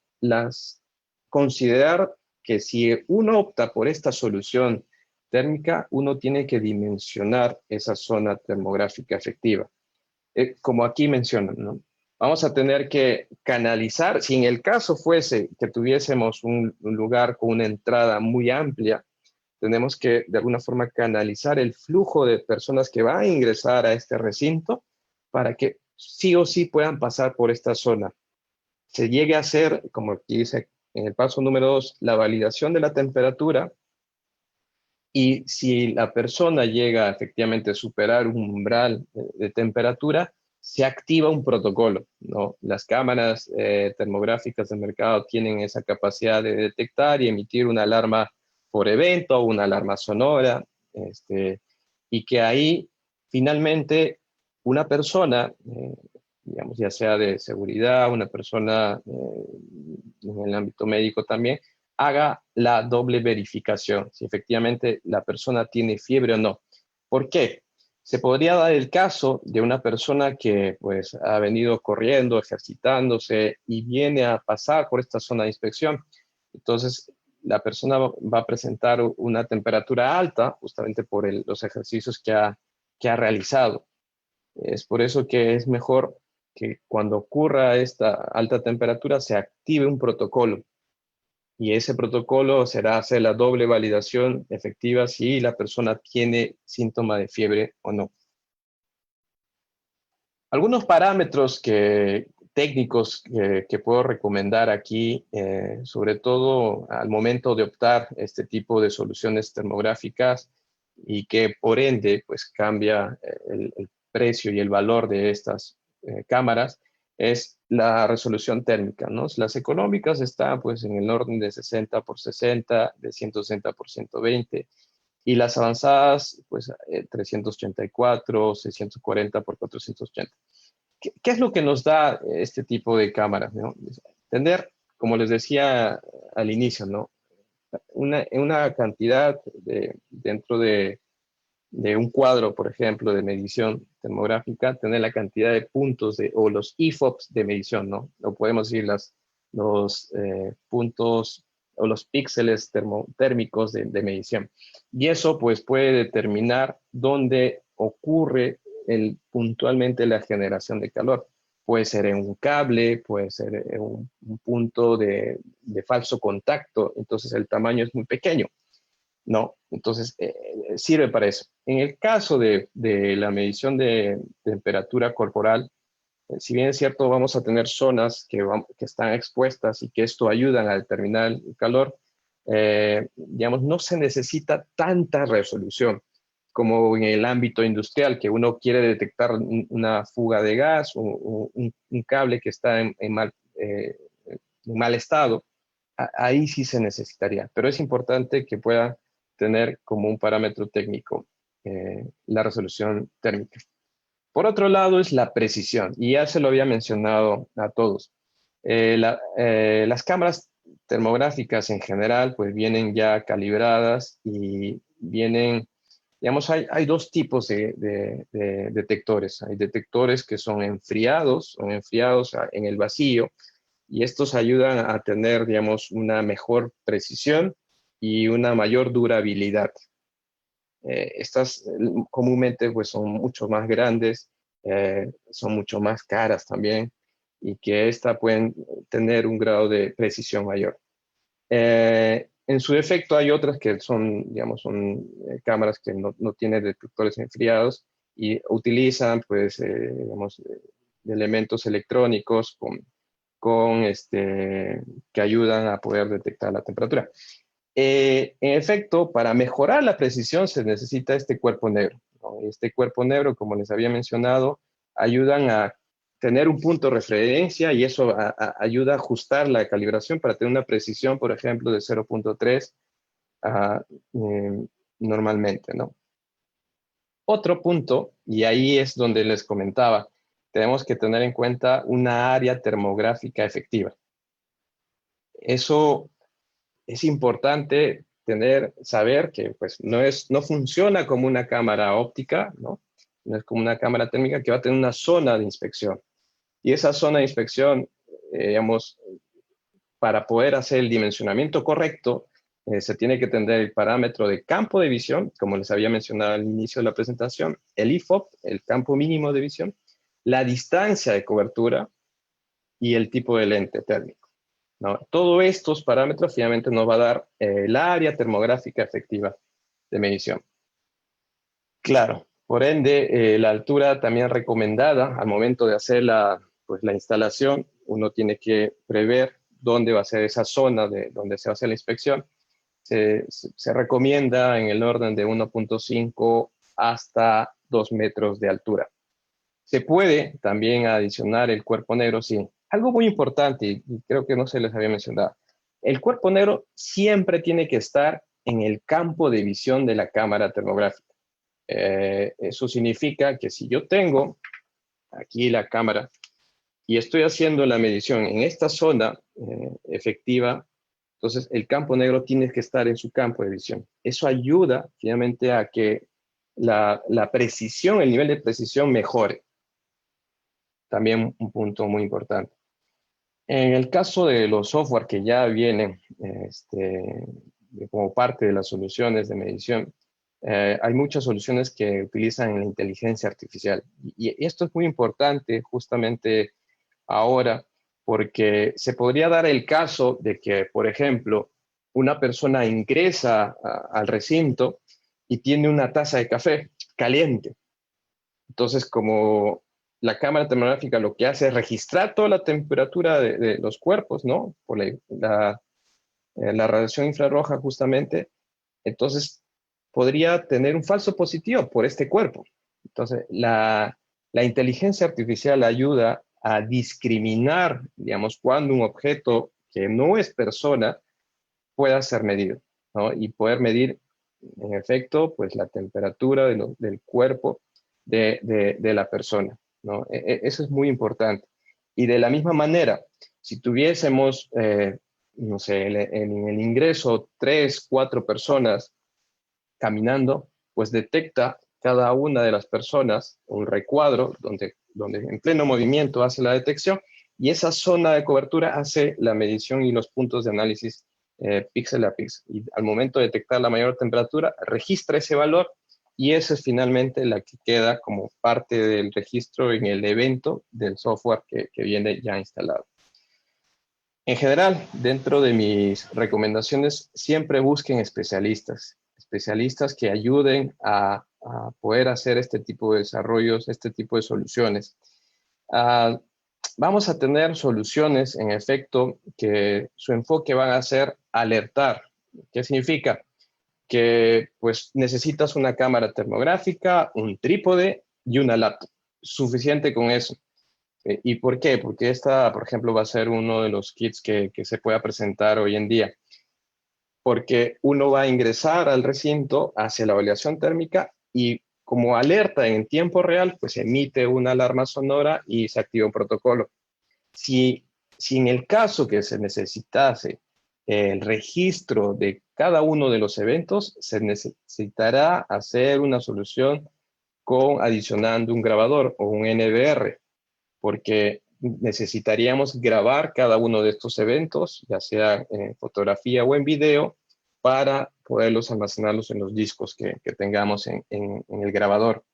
considerar que si uno opta por esta solución térmica, uno tiene que dimensionar esa zona termográfica efectiva. Como aquí mencionan, ¿no? Vamos a tener que canalizar, si en el caso fuese que tuviésemos un lugar con una entrada muy amplia, tenemos que de alguna forma canalizar el flujo de personas que van a ingresar a este recinto para que sí o sí puedan pasar por esta zona. Se llegue a hacer, como aquí dice en el paso número 2, la validación de la temperatura, y si la persona llega efectivamente a superar un umbral de temperatura, se activa un protocolo, ¿no? Las cámaras termográficas del mercado tienen esa capacidad de detectar y emitir una alarma por evento o una alarma sonora, y que ahí finalmente una persona digamos, ya sea de seguridad, una persona en el ámbito médico también, haga la doble verificación, si efectivamente la persona tiene fiebre o no. ¿Por qué? Se podría dar el caso de una persona que pues ha venido corriendo, ejercitándose y viene a pasar por esta zona de inspección. Entonces, la persona va a presentar una temperatura alta justamente por los ejercicios que ha realizado. Es por eso que es mejor que cuando ocurra esta alta temperatura se active un protocolo. Y ese protocolo será hacer la doble validación efectiva si la persona tiene síntoma de fiebre o no. Algunos parámetros técnicos que puedo recomendar aquí, sobre todo al momento de optar este tipo de soluciones termográficas y que por ende pues cambia el precio y el valor de estas cámaras, es la resolución térmica, ¿no? Las económicas están pues en el orden de 60 por 60, de 160 por 120, y las avanzadas pues 384, 640 por 480. ¿Qué es lo que nos da este tipo de cámaras, ¿no? Tener, como les decía al inicio, ¿no? Una cantidad dentro de un cuadro, por ejemplo, de medición termográfica, tener la cantidad de puntos o los IFOPs de medición, ¿no? O podemos decir los puntos o los píxeles térmicos de medición. Y eso pues puede determinar dónde ocurre puntualmente la generación de calor. Puede ser en un cable, puede ser en un punto de falso contacto, entonces el tamaño es muy pequeño. No, entonces sirve para eso. En el caso de la medición de temperatura corporal, si bien es cierto, vamos a tener zonas que están expuestas y que esto ayuda a determinar el calor, digamos, no se necesita tanta resolución como en el ámbito industrial, que uno quiere detectar una fuga de gas o un cable que está en mal estado. Ahí sí se necesitaría, pero es importante que pueda tener como un parámetro técnico la resolución térmica. Por otro lado es la precisión, y ya se lo había mencionado a todos. Las cámaras termográficas en general pues vienen ya calibradas y vienen, digamos, hay dos tipos de detectores. Hay detectores que son enfriados en el vacío, y estos ayudan a tener, digamos, una mejor precisión y una mayor durabilidad. Estas comúnmente pues son mucho más grandes, son mucho más caras también, y que esta pueden tener un grado de precisión mayor. En su defecto hay otras que son, digamos, son cámaras que no tienen detectores enfriados y utilizan pues, digamos, elementos electrónicos que ayudan a poder detectar la temperatura. En efecto, para mejorar la precisión se necesita este cuerpo negro, ¿no? Este cuerpo negro, como les había mencionado, ayudan a tener un punto de referencia, y eso ayuda a ajustar la calibración para tener una precisión, por ejemplo, de 0.3 normalmente, ¿no? Otro punto, y ahí es donde les comentaba, tenemos que tener en cuenta una área termográfica efectiva. Eso es importante saber que pues, no funciona como una cámara óptica, ¿no? No es como una cámara térmica que va a tener una zona de inspección. Y esa zona de inspección, digamos, para poder hacer el dimensionamiento correcto, se tiene que tener el parámetro de campo de visión, como les había mencionado al inicio de la presentación, el IFOP, el campo mínimo de visión, la distancia de cobertura y el tipo de lente térmico, ¿no? Todos estos parámetros finalmente nos va a dar el área termográfica efectiva de medición. Claro, por ende, la altura también recomendada al momento de hacer la instalación, uno tiene que prever dónde va a ser esa zona donde se va a hacer la inspección. Se recomienda en el orden de 1.5 hasta 2 metros de altura. Se puede también adicionar el cuerpo negro, sí. Algo muy importante, y creo que no se les había mencionado, el cuerpo negro siempre tiene que estar en el campo de visión de la cámara termográfica. Eso significa que si yo tengo aquí la cámara y estoy haciendo la medición en esta zona efectiva, entonces el campo negro tiene que estar en su campo de visión. Eso ayuda finalmente a que la precisión, el nivel de precisión mejore. También un punto muy importante. En el caso de los software que ya vienen como parte de las soluciones de medición, hay muchas soluciones que utilizan la inteligencia artificial. Y esto es muy importante justamente ahora, porque se podría dar el caso de que, por ejemplo, una persona ingresa al recinto y tiene una taza de café caliente. Entonces, como la cámara termográfica lo que hace es registrar toda la temperatura de los cuerpos, ¿no? Por la radiación infrarroja justamente, entonces podría tener un falso positivo por este cuerpo. Entonces, la inteligencia artificial ayuda a discriminar, digamos, cuando un objeto que no es persona pueda ser medido, ¿no? Y poder medir, en efecto, pues la temperatura del cuerpo de la persona, ¿no? Eso es muy importante. Y de la misma manera, si tuviésemos, no sé, en el ingreso 3, 4 personas caminando, pues detecta cada una de las personas un recuadro donde en pleno movimiento hace la detección y esa zona de cobertura hace la medición y los puntos de análisis píxel a píxel. Y al momento de detectar la mayor temperatura, registra ese valor y esa es finalmente la que queda como parte del registro en el evento del software que viene ya instalado. En general, dentro de mis recomendaciones, siempre busquen especialistas que ayuden a poder hacer este tipo de desarrollos, este tipo de soluciones. Vamos a tener soluciones, en efecto, que su enfoque van a ser alertar. ¿Qué significa? Que pues necesitas una cámara termográfica, un trípode y una laptop. Suficiente con eso. ¿Y por qué? Porque esta, por ejemplo, va a ser uno de los kits que se pueda presentar hoy en día. Porque uno va a ingresar al recinto hacia la validación térmica y como alerta en tiempo real, pues emite una alarma sonora y se activa un protocolo. Si en el caso que se necesitase el registro de cada uno de los eventos, se necesitará hacer una solución adicionando un grabador o un NVR, porque necesitaríamos grabar cada uno de estos eventos, ya sea en fotografía o en video, para poderlos almacenarlos en los discos que tengamos en el grabador.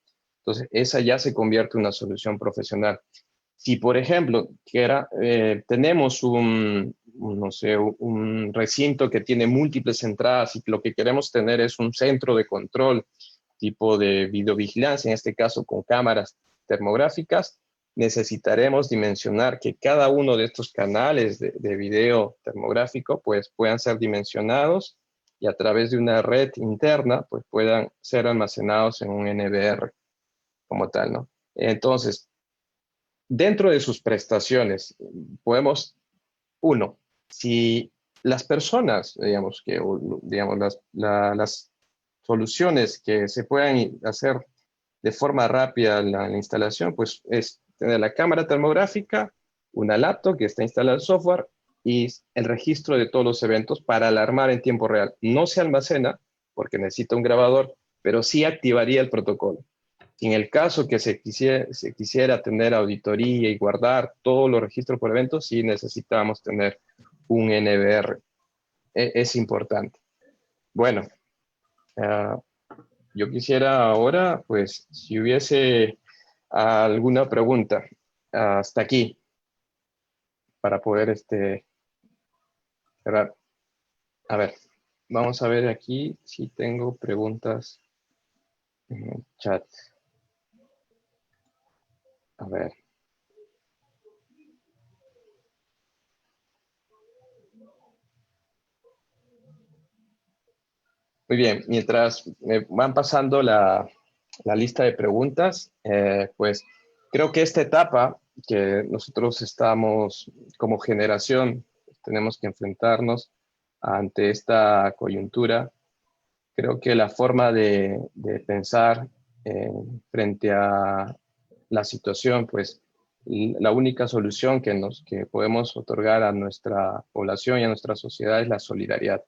Entonces, esa ya se convierte en una solución profesional. Si, por ejemplo, tenemos no sé, un recinto que tiene múltiples entradas y lo que queremos tener es un centro de control tipo de videovigilancia, en este caso con cámaras termográficas, necesitaremos dimensionar que cada uno de estos canales de video termográfico pues puedan ser dimensionados y a través de una red interna pues puedan ser almacenados en un NVR como tal, ¿no? Entonces, dentro de sus prestaciones, podemos, uno, si las personas, digamos, las soluciones que se puedan hacer de forma rápida la instalación, pues es tener la cámara termográfica, una laptop que está instalada el software y el registro de todos los eventos para alarmar en tiempo real. No se almacena porque necesita un grabador, pero sí activaría el protocolo. En el caso que se quisiera tener auditoría y guardar todos los registros por eventos, sí necesitamos tener un NVR. Es importante. Bueno, yo quisiera ahora, pues, si hubiese alguna pregunta hasta aquí, para poder cerrar. A ver, vamos a ver aquí si tengo preguntas en el chat. A ver. Muy bien, mientras me van pasando la lista de preguntas, pues creo que esta etapa que nosotros estamos como generación, tenemos que enfrentarnos ante esta coyuntura, creo que la forma de pensar frente a la situación, pues la única solución que podemos otorgar a nuestra población y a nuestra sociedad es la solidaridad.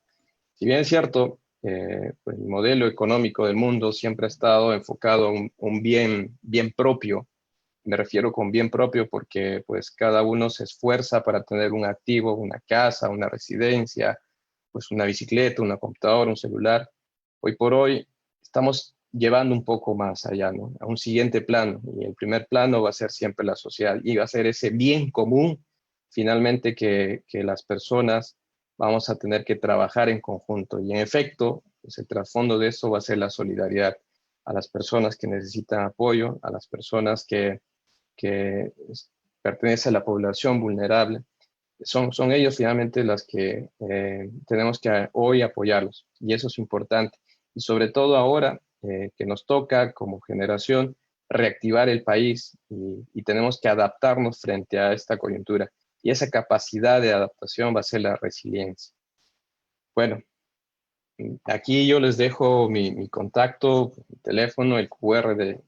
Si bien es cierto, pues el modelo económico del mundo siempre ha estado enfocado a un bien propio. Me refiero con bien propio porque pues cada uno se esfuerza para tener un activo, una casa, una residencia, pues una bicicleta, una computadora, un celular. Hoy por hoy estamos llevando un poco más allá, ¿no? A un siguiente plano. Y el primer plano va a ser siempre la sociedad y va a ser ese bien común, finalmente, que las personas vamos a tener que trabajar en conjunto. Y en efecto, pues el trasfondo de eso va a ser la solidaridad a las personas que necesitan apoyo, a las personas que pertenecen a la población vulnerable. Son ellos finalmente las que tenemos que hoy apoyarlos, y eso es importante. Y sobre todo ahora que nos toca como generación reactivar el país y tenemos que adaptarnos frente a esta coyuntura. Y esa capacidad de adaptación va a ser la resiliencia. Bueno, aquí yo les dejo mi contacto, mi teléfono, el QR de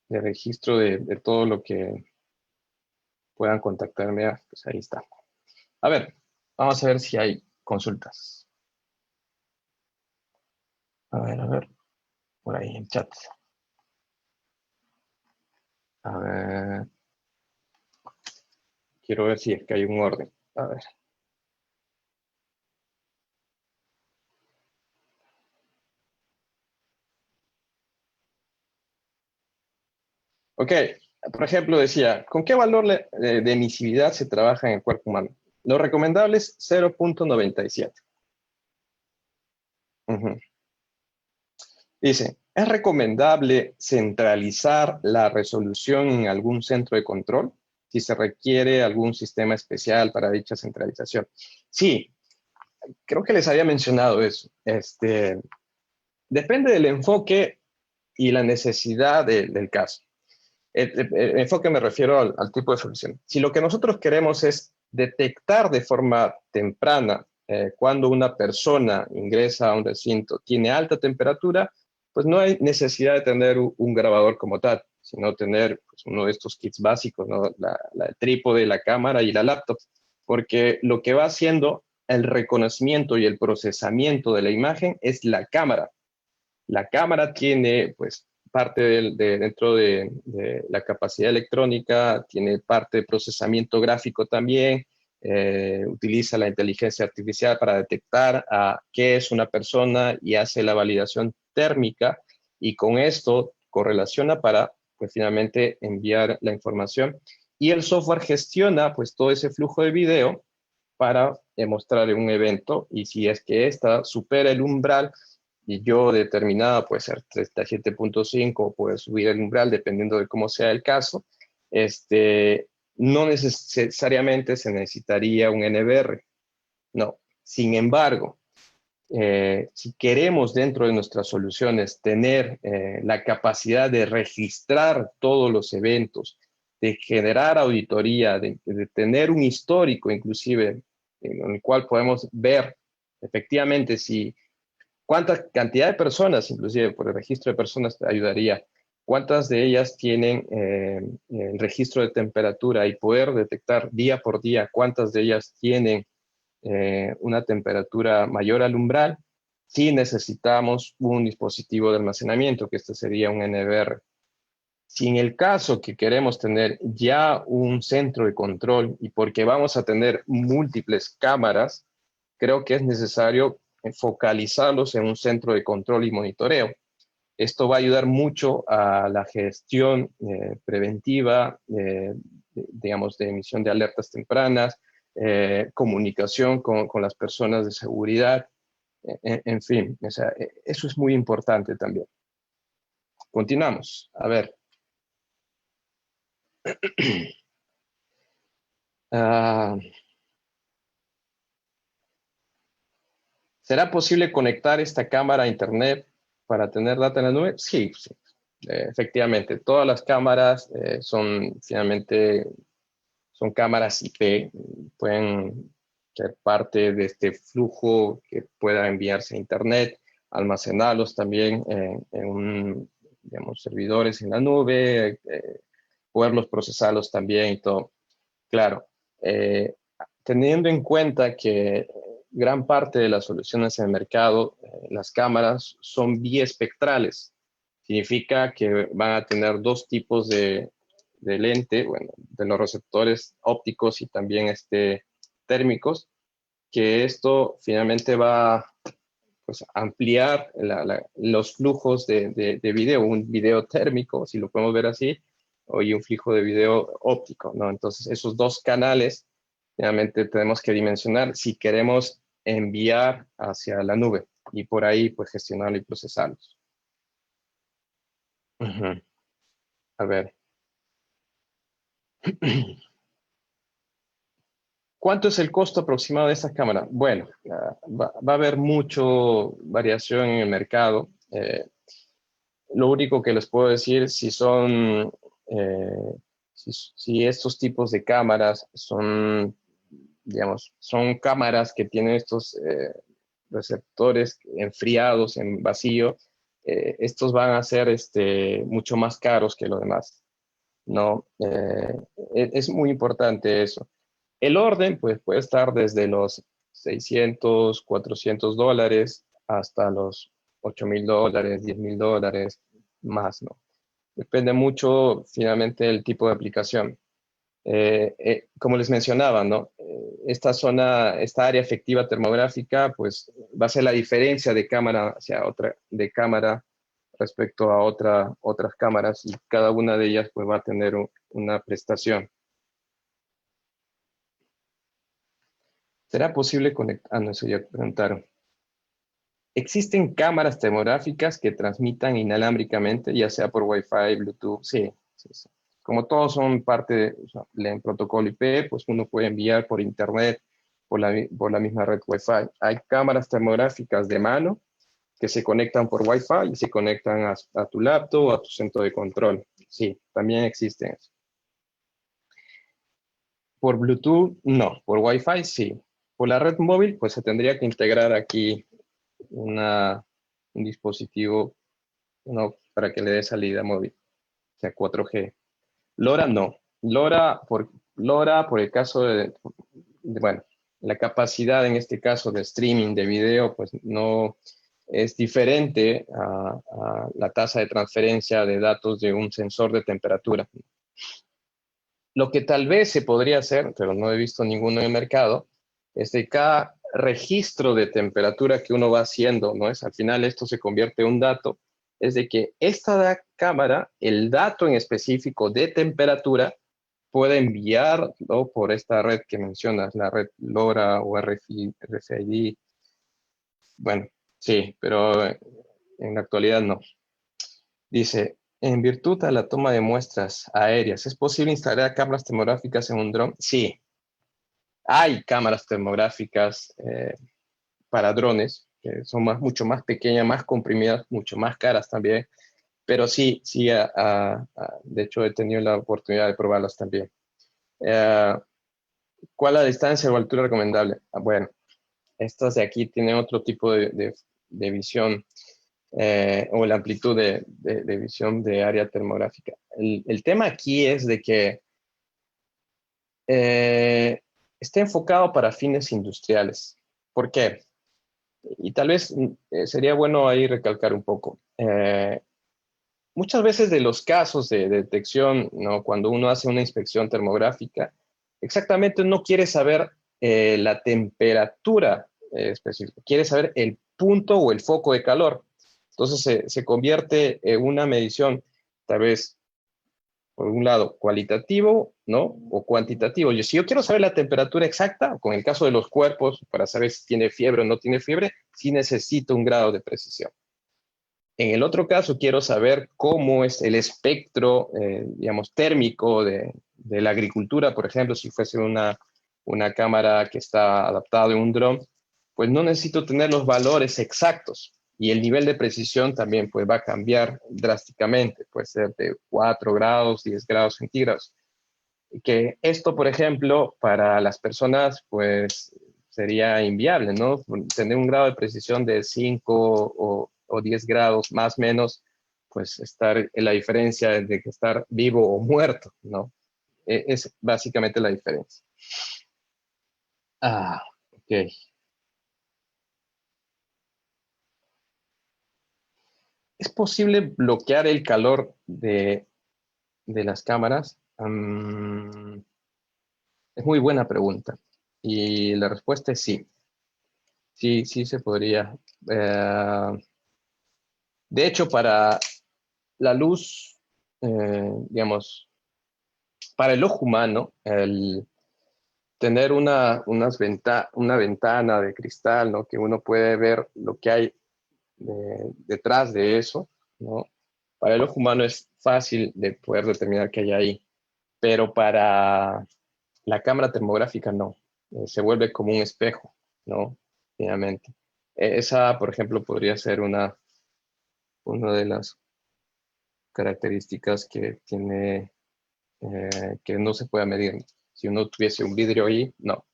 registro de todo lo que puedan contactarme. Pues ahí está. A ver, vamos a ver si hay consultas. A ver, por ahí en chat. A ver, quiero ver si es que hay un orden. A ver. Ok, por ejemplo decía, ¿con qué valor de emisividad se trabaja en el cuerpo humano? Lo recomendable es 0.97. Dice, ¿es recomendable centralizar la resolución en algún centro de control si se requiere algún sistema especial para dicha centralización? Sí, creo que les había mencionado eso. Depende del enfoque y la necesidad del caso. El enfoque me refiero al tipo de solución. Si lo que nosotros queremos es detectar de forma temprana cuando una persona ingresa a un recinto, tiene alta temperatura, pues no hay necesidad de tener un grabador como tal, sino tener pues, uno de estos kits básicos, ¿no? El trípode, la cámara y la laptop, porque lo que va haciendo el reconocimiento y el procesamiento de la imagen es la cámara. La cámara tiene, pues, parte dentro de la capacidad electrónica, tiene parte de procesamiento gráfico también, utiliza la inteligencia artificial para detectar a qué es una persona y hace la validación térmica, y con esto correlaciona para, pues, finalmente enviar la información. Y el software gestiona, pues, todo ese flujo de video para mostrar un evento, y si es que ésta supera el umbral, y yo determinada puede ser 37.5 o puede subir el umbral dependiendo de cómo sea el caso, no necesariamente se necesitaría un NBR. No. Sin embargo, si queremos dentro de nuestras soluciones tener la capacidad de registrar todos los eventos, de generar auditoría, de tener un histórico inclusive en el cual podemos ver efectivamente si cuánta cantidad de personas, inclusive por el registro de personas te ayudaría, cuántas de ellas tienen el registro de temperatura y poder detectar día por día cuántas de ellas tienen una temperatura mayor al umbral, sí necesitamos un dispositivo de almacenamiento, que este sería un NVR. Si en el caso que queremos tener ya un centro de control y porque vamos a tener múltiples cámaras, creo que es necesario focalizarlos en un centro de control y monitoreo. Esto va a ayudar mucho a la gestión preventiva, digamos, de emisión de alertas tempranas, comunicación con las personas de seguridad, en fin, o sea, eso es muy importante también. Continuamos. A ver. ¿Será posible conectar esta cámara a internet para tener data en la nube? Sí, sí. Efectivamente, todas las cámaras son finalmente cámaras IP, pueden ser parte de este flujo que pueda enviarse a internet, almacenarlos también digamos, servidores en la nube, poderlos procesarlos también y todo. Claro, teniendo en cuenta que gran parte de las soluciones en el mercado, las cámaras son biespectrales. Significa que van a tener dos tipos de lente, bueno, de los receptores ópticos y también térmicos, que esto finalmente va pues, a ampliar los flujos de video, un video térmico, si lo podemos ver así, y un flujo de video óptico, ¿no? Entonces, esos dos canales, finalmente tenemos que dimensionar si queremos enviar hacia la nube y por ahí, pues, gestionarlo y procesarlos. A ver. ¿Cuánto es el costo aproximado de esta cámara? Bueno, va a haber mucho variación en el mercado. Lo único que les puedo decir, si son, si estos tipos de cámaras son, digamos, son cámaras que tienen estos receptores enfriados en vacío, estos van a ser mucho más caros que los demás, ¿no? Es muy importante eso. El orden, pues, puede estar desde los 600, 400 dólares hasta los 8,000 dólares, 10,000 dólares, más, ¿no? Depende mucho, finalmente, del tipo de aplicación. Como les mencionaba, ¿no? Esta área efectiva termográfica, pues, va a ser la diferencia de cámara hacia otra, de cámara respecto a otras cámaras, y cada una de ellas, pues, va a tener una prestación. ¿Será posible conectar? Ah, no, eso ya preguntaron. ¿Existen cámaras termográficas que transmitan inalámbricamente, ya sea por Wi-Fi, Bluetooth? Sí, sí, sí. Como todos son parte del protocolo IP, pues uno puede enviar por internet, por la misma red Wi-Fi. Hay cámaras termográficas de mano que se conectan por Wi-Fi y se conectan a tu laptop o a tu centro de control. Sí, también existen. Por Bluetooth, no. Por Wi-Fi, sí. Por la red móvil, pues se tendría que integrar aquí un dispositivo, ¿no?, para que le dé salida móvil, o sea, 4G. LoRa no. LoRa, por el caso bueno, la capacidad en este caso de streaming de video, pues no es diferente a la tasa de transferencia de datos de un sensor de temperatura. Lo que tal vez se podría hacer, pero no he visto ninguno en el mercado, es de cada registro de temperatura que uno va haciendo, ¿no? Al final esto se convierte en un dato, es de que esta cámara, el dato en específico de temperatura, puede enviarlo por esta red que mencionas, la red LoRa o RFID. Bueno, sí, pero en la actualidad no. Dice, en virtud a la toma de muestras aéreas, ¿es posible instalar cámaras termográficas en un dron? Sí, hay cámaras termográficas para drones, que son mucho más pequeñas, más comprimidas, mucho más caras también, pero sí, de hecho he tenido la oportunidad de probarlas también. ¿Cuál es la distancia o altura recomendable? Bueno, estas de aquí tienen otro tipo de visión, o la amplitud de visión de área termográfica. El tema aquí es de que está enfocado para fines industriales. ¿Por qué? Y tal vez sería bueno ahí recalcar un poco. Muchas veces de los casos de detección, ¿no?, cuando uno hace una inspección termográfica, exactamente no quiere saber la temperatura específica, quiere saber el punto o el foco de calor. Entonces se convierte en una medición, tal vez, por un lado, cualitativo, ¿no?, o cuantitativo. Si yo quiero saber la temperatura exacta, con el caso de los cuerpos, para saber si tiene fiebre o no tiene fiebre, sí necesito un grado de precisión. En el otro caso, quiero saber cómo es el espectro, digamos, térmico de la agricultura, por ejemplo, si fuese una cámara que está adaptada a un dron, pues no necesito tener los valores exactos, y el nivel de precisión también pues va a cambiar drásticamente, puede ser de 4 grados, 10 grados centígrados. Que esto, por ejemplo, para las personas pues sería inviable, ¿no? Tener un grado de precisión de 5 o 10 grados más o menos, pues estar en la diferencia de que estar vivo o muerto, ¿no? Es básicamente la diferencia. Ok. ¿Es posible bloquear el calor de las cámaras? Es muy buena pregunta. Y la respuesta es sí. Sí, sí se podría. De hecho, para la luz, digamos, para el ojo humano, el tener una ventana de cristal, ¿no? Que uno puede ver lo que hay detrás de eso, ¿no? Para el ojo humano es fácil de poder determinar qué hay ahí, pero para la cámara termográfica no. Se vuelve como un espejo, ¿no? Finalmente. Esa, por ejemplo, podría ser una de las características que tiene, que no se puede medir. Si uno tuviese un vidrio ahí, no.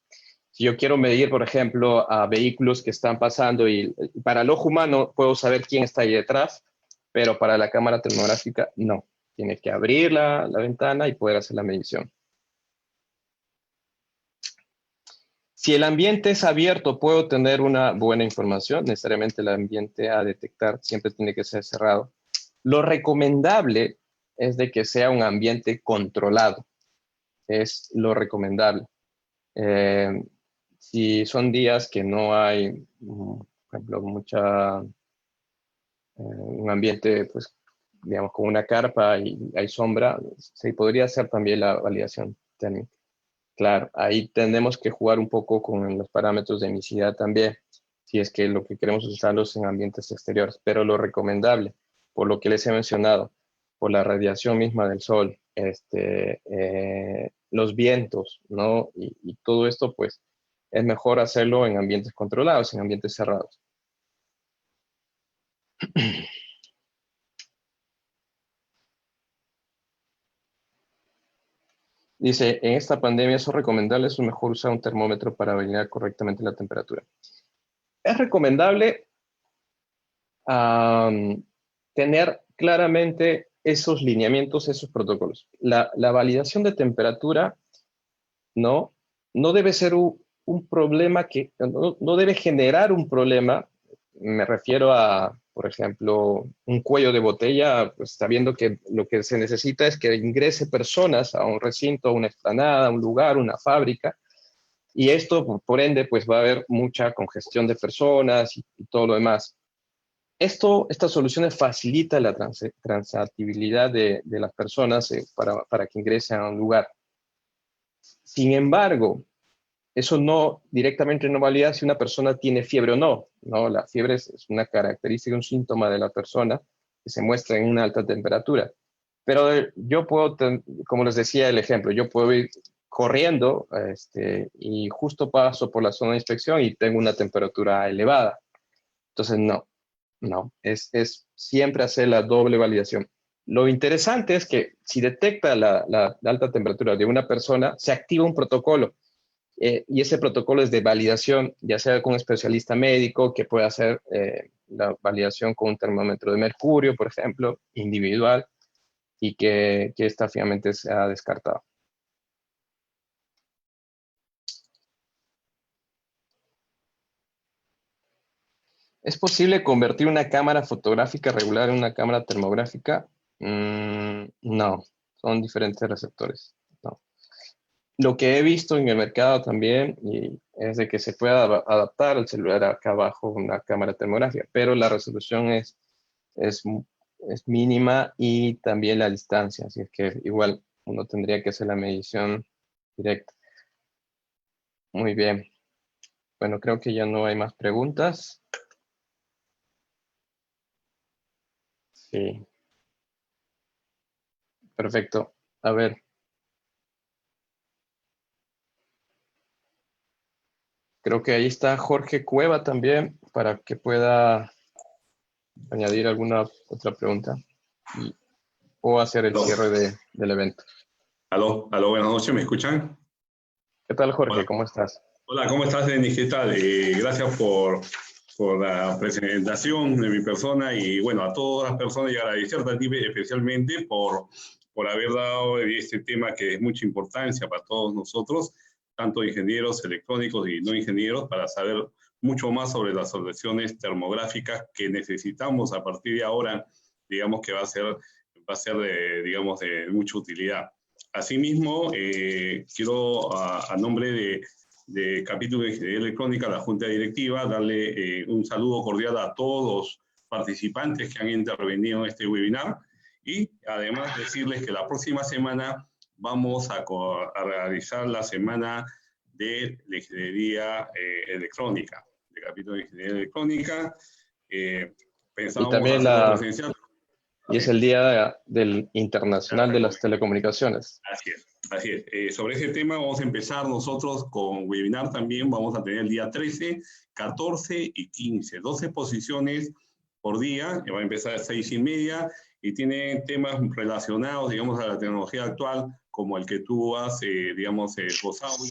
Si yo quiero medir, por ejemplo, a vehículos que están pasando y para el ojo humano puedo saber quién está ahí detrás, pero para la cámara termográfica no. Tiene que abrir la ventana y poder hacer la medición. Si el ambiente es abierto, puedo tener una buena información. Necesariamente el ambiente a detectar siempre tiene que ser cerrado. Lo recomendable es de que sea un ambiente controlado. Es lo recomendable. Si son días que no hay, por ejemplo, un ambiente, pues, digamos, con una carpa y hay sombra, se podría hacer también la validación térmica. Claro, ahí tenemos que jugar un poco con los parámetros de emisividad también, si es que lo que queremos usarlos en ambientes exteriores, pero lo recomendable, por lo que les he mencionado, por la radiación misma del sol, los vientos, ¿no? Y todo esto, pues, es mejor hacerlo en ambientes controlados, en ambientes cerrados. Dice, en esta pandemia es recomendable, es mejor usar un termómetro para validar correctamente la temperatura. Es recomendable tener claramente esos lineamientos, esos protocolos. La validación de temperatura no debe ser un problema que, no debe generar un problema. Me refiero a, por ejemplo, un cuello de botella, pues sabiendo que lo que se necesita es que ingrese personas a un recinto, a una explanada, a un lugar, una fábrica, y esto, por ende, pues va a haber mucha congestión de personas y todo lo demás. Estas soluciones facilitan la transitibilidad de las personas para que ingresen a un lugar. Sin embargo, eso no directamente no valida si una persona tiene fiebre o no, ¿no? La fiebre es una característica, un síntoma de la persona que se muestra en una alta temperatura. Pero yo puedo, como les decía el ejemplo, yo puedo ir corriendo y justo paso por la zona de inspección y tengo una temperatura elevada. Entonces, no, es siempre hacer la doble validación. Lo interesante es que si detecta la alta temperatura de una persona, se activa un protocolo. Y ese protocolo es de validación, ya sea con un especialista médico que pueda hacer la validación con un termómetro de mercurio, por ejemplo, individual, y que esta finalmente sea descartado. ¿Es posible convertir una cámara fotográfica regular en una cámara termográfica? No, son diferentes receptores. No. Lo que he visto en el mercado también es de que se pueda adaptar el celular acá abajo una cámara termográfica, pero la resolución es mínima y también la distancia, así es que igual uno tendría que hacer la medición directa. Muy bien. Bueno, creo que ya no hay más preguntas. Sí. Perfecto. A ver. Creo que ahí está Jorge Cueva también para que pueda añadir alguna otra pregunta o hacer el cierre del evento. Aló, buenas noches, ¿me escuchan? ¿Qué tal, Jorge? Hola. ¿Cómo estás? Hola, ¿cómo estás, Denis? ¿Qué tal? Gracias por por la presentación de mi persona y bueno, a todas las personas y agradecerte a ti especialmente por haber dado este tema que es mucha importancia para todos nosotros, tanto ingenieros electrónicos y no ingenieros, para saber mucho más sobre las soluciones termográficas que necesitamos a partir de ahora, digamos que va a ser de, digamos, de mucha utilidad. Asimismo, quiero a nombre de capítulo de Ingeniería Electrónica, la Junta Directiva, darle un saludo cordial a todos los participantes que han intervenido en este webinar y además decirles que la próxima semana vamos a realizar la semana de la Ingeniería Electrónica, de capítulo de Ingeniería Electrónica. Pensábamos también hacerlo presencial. Y es el Día del Internacional de las Telecomunicaciones. Así es, así es. Sobre ese tema vamos a empezar nosotros con webinar también. Vamos a tener el día 13, 14 y 15. 12 exposiciones por día. Va a empezar a las 6:30 y tiene temas relacionados, digamos, a la tecnología actual, como el que tú has, digamos, gozado.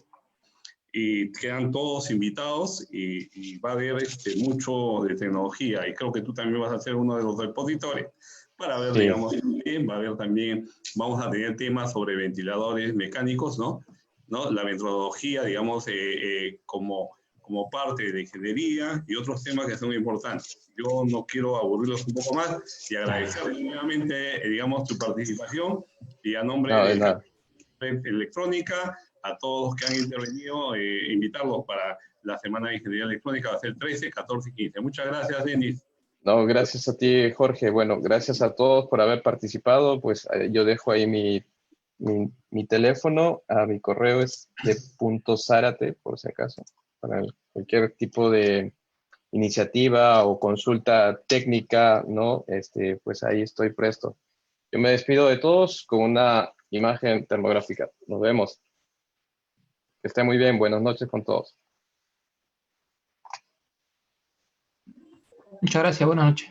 Y quedan todos invitados y va a haber mucho de tecnología. Y creo que tú también vas a ser uno de los expositores. Para ver, Sí. digamos, va a haber también, vamos a tener temas sobre ventiladores mecánicos, ¿no? La metodología, digamos, como parte de la ingeniería y otros temas que son importantes. Yo no quiero aburrirlos un poco más y agradecerles nuevamente, digamos, tu participación y a nombre de Electrónica, a todos los que han intervenido, invitarlos para la Semana de Ingeniería Electrónica, va a ser 13, 14 y 15. Muchas gracias, Denis. No, gracias a ti, Jorge. Bueno, gracias a todos por haber participado. Pues yo dejo ahí mi teléfono. Mi correo es de .zarate, por si acaso, para cualquier tipo de iniciativa o consulta técnica, ¿no? Pues ahí estoy presto. Yo me despido de todos con una imagen termográfica. Nos vemos. Que esté muy bien. Buenas noches con todos. Muchas gracias, buenas noches.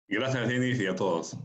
Gracias, Denis, y a todos.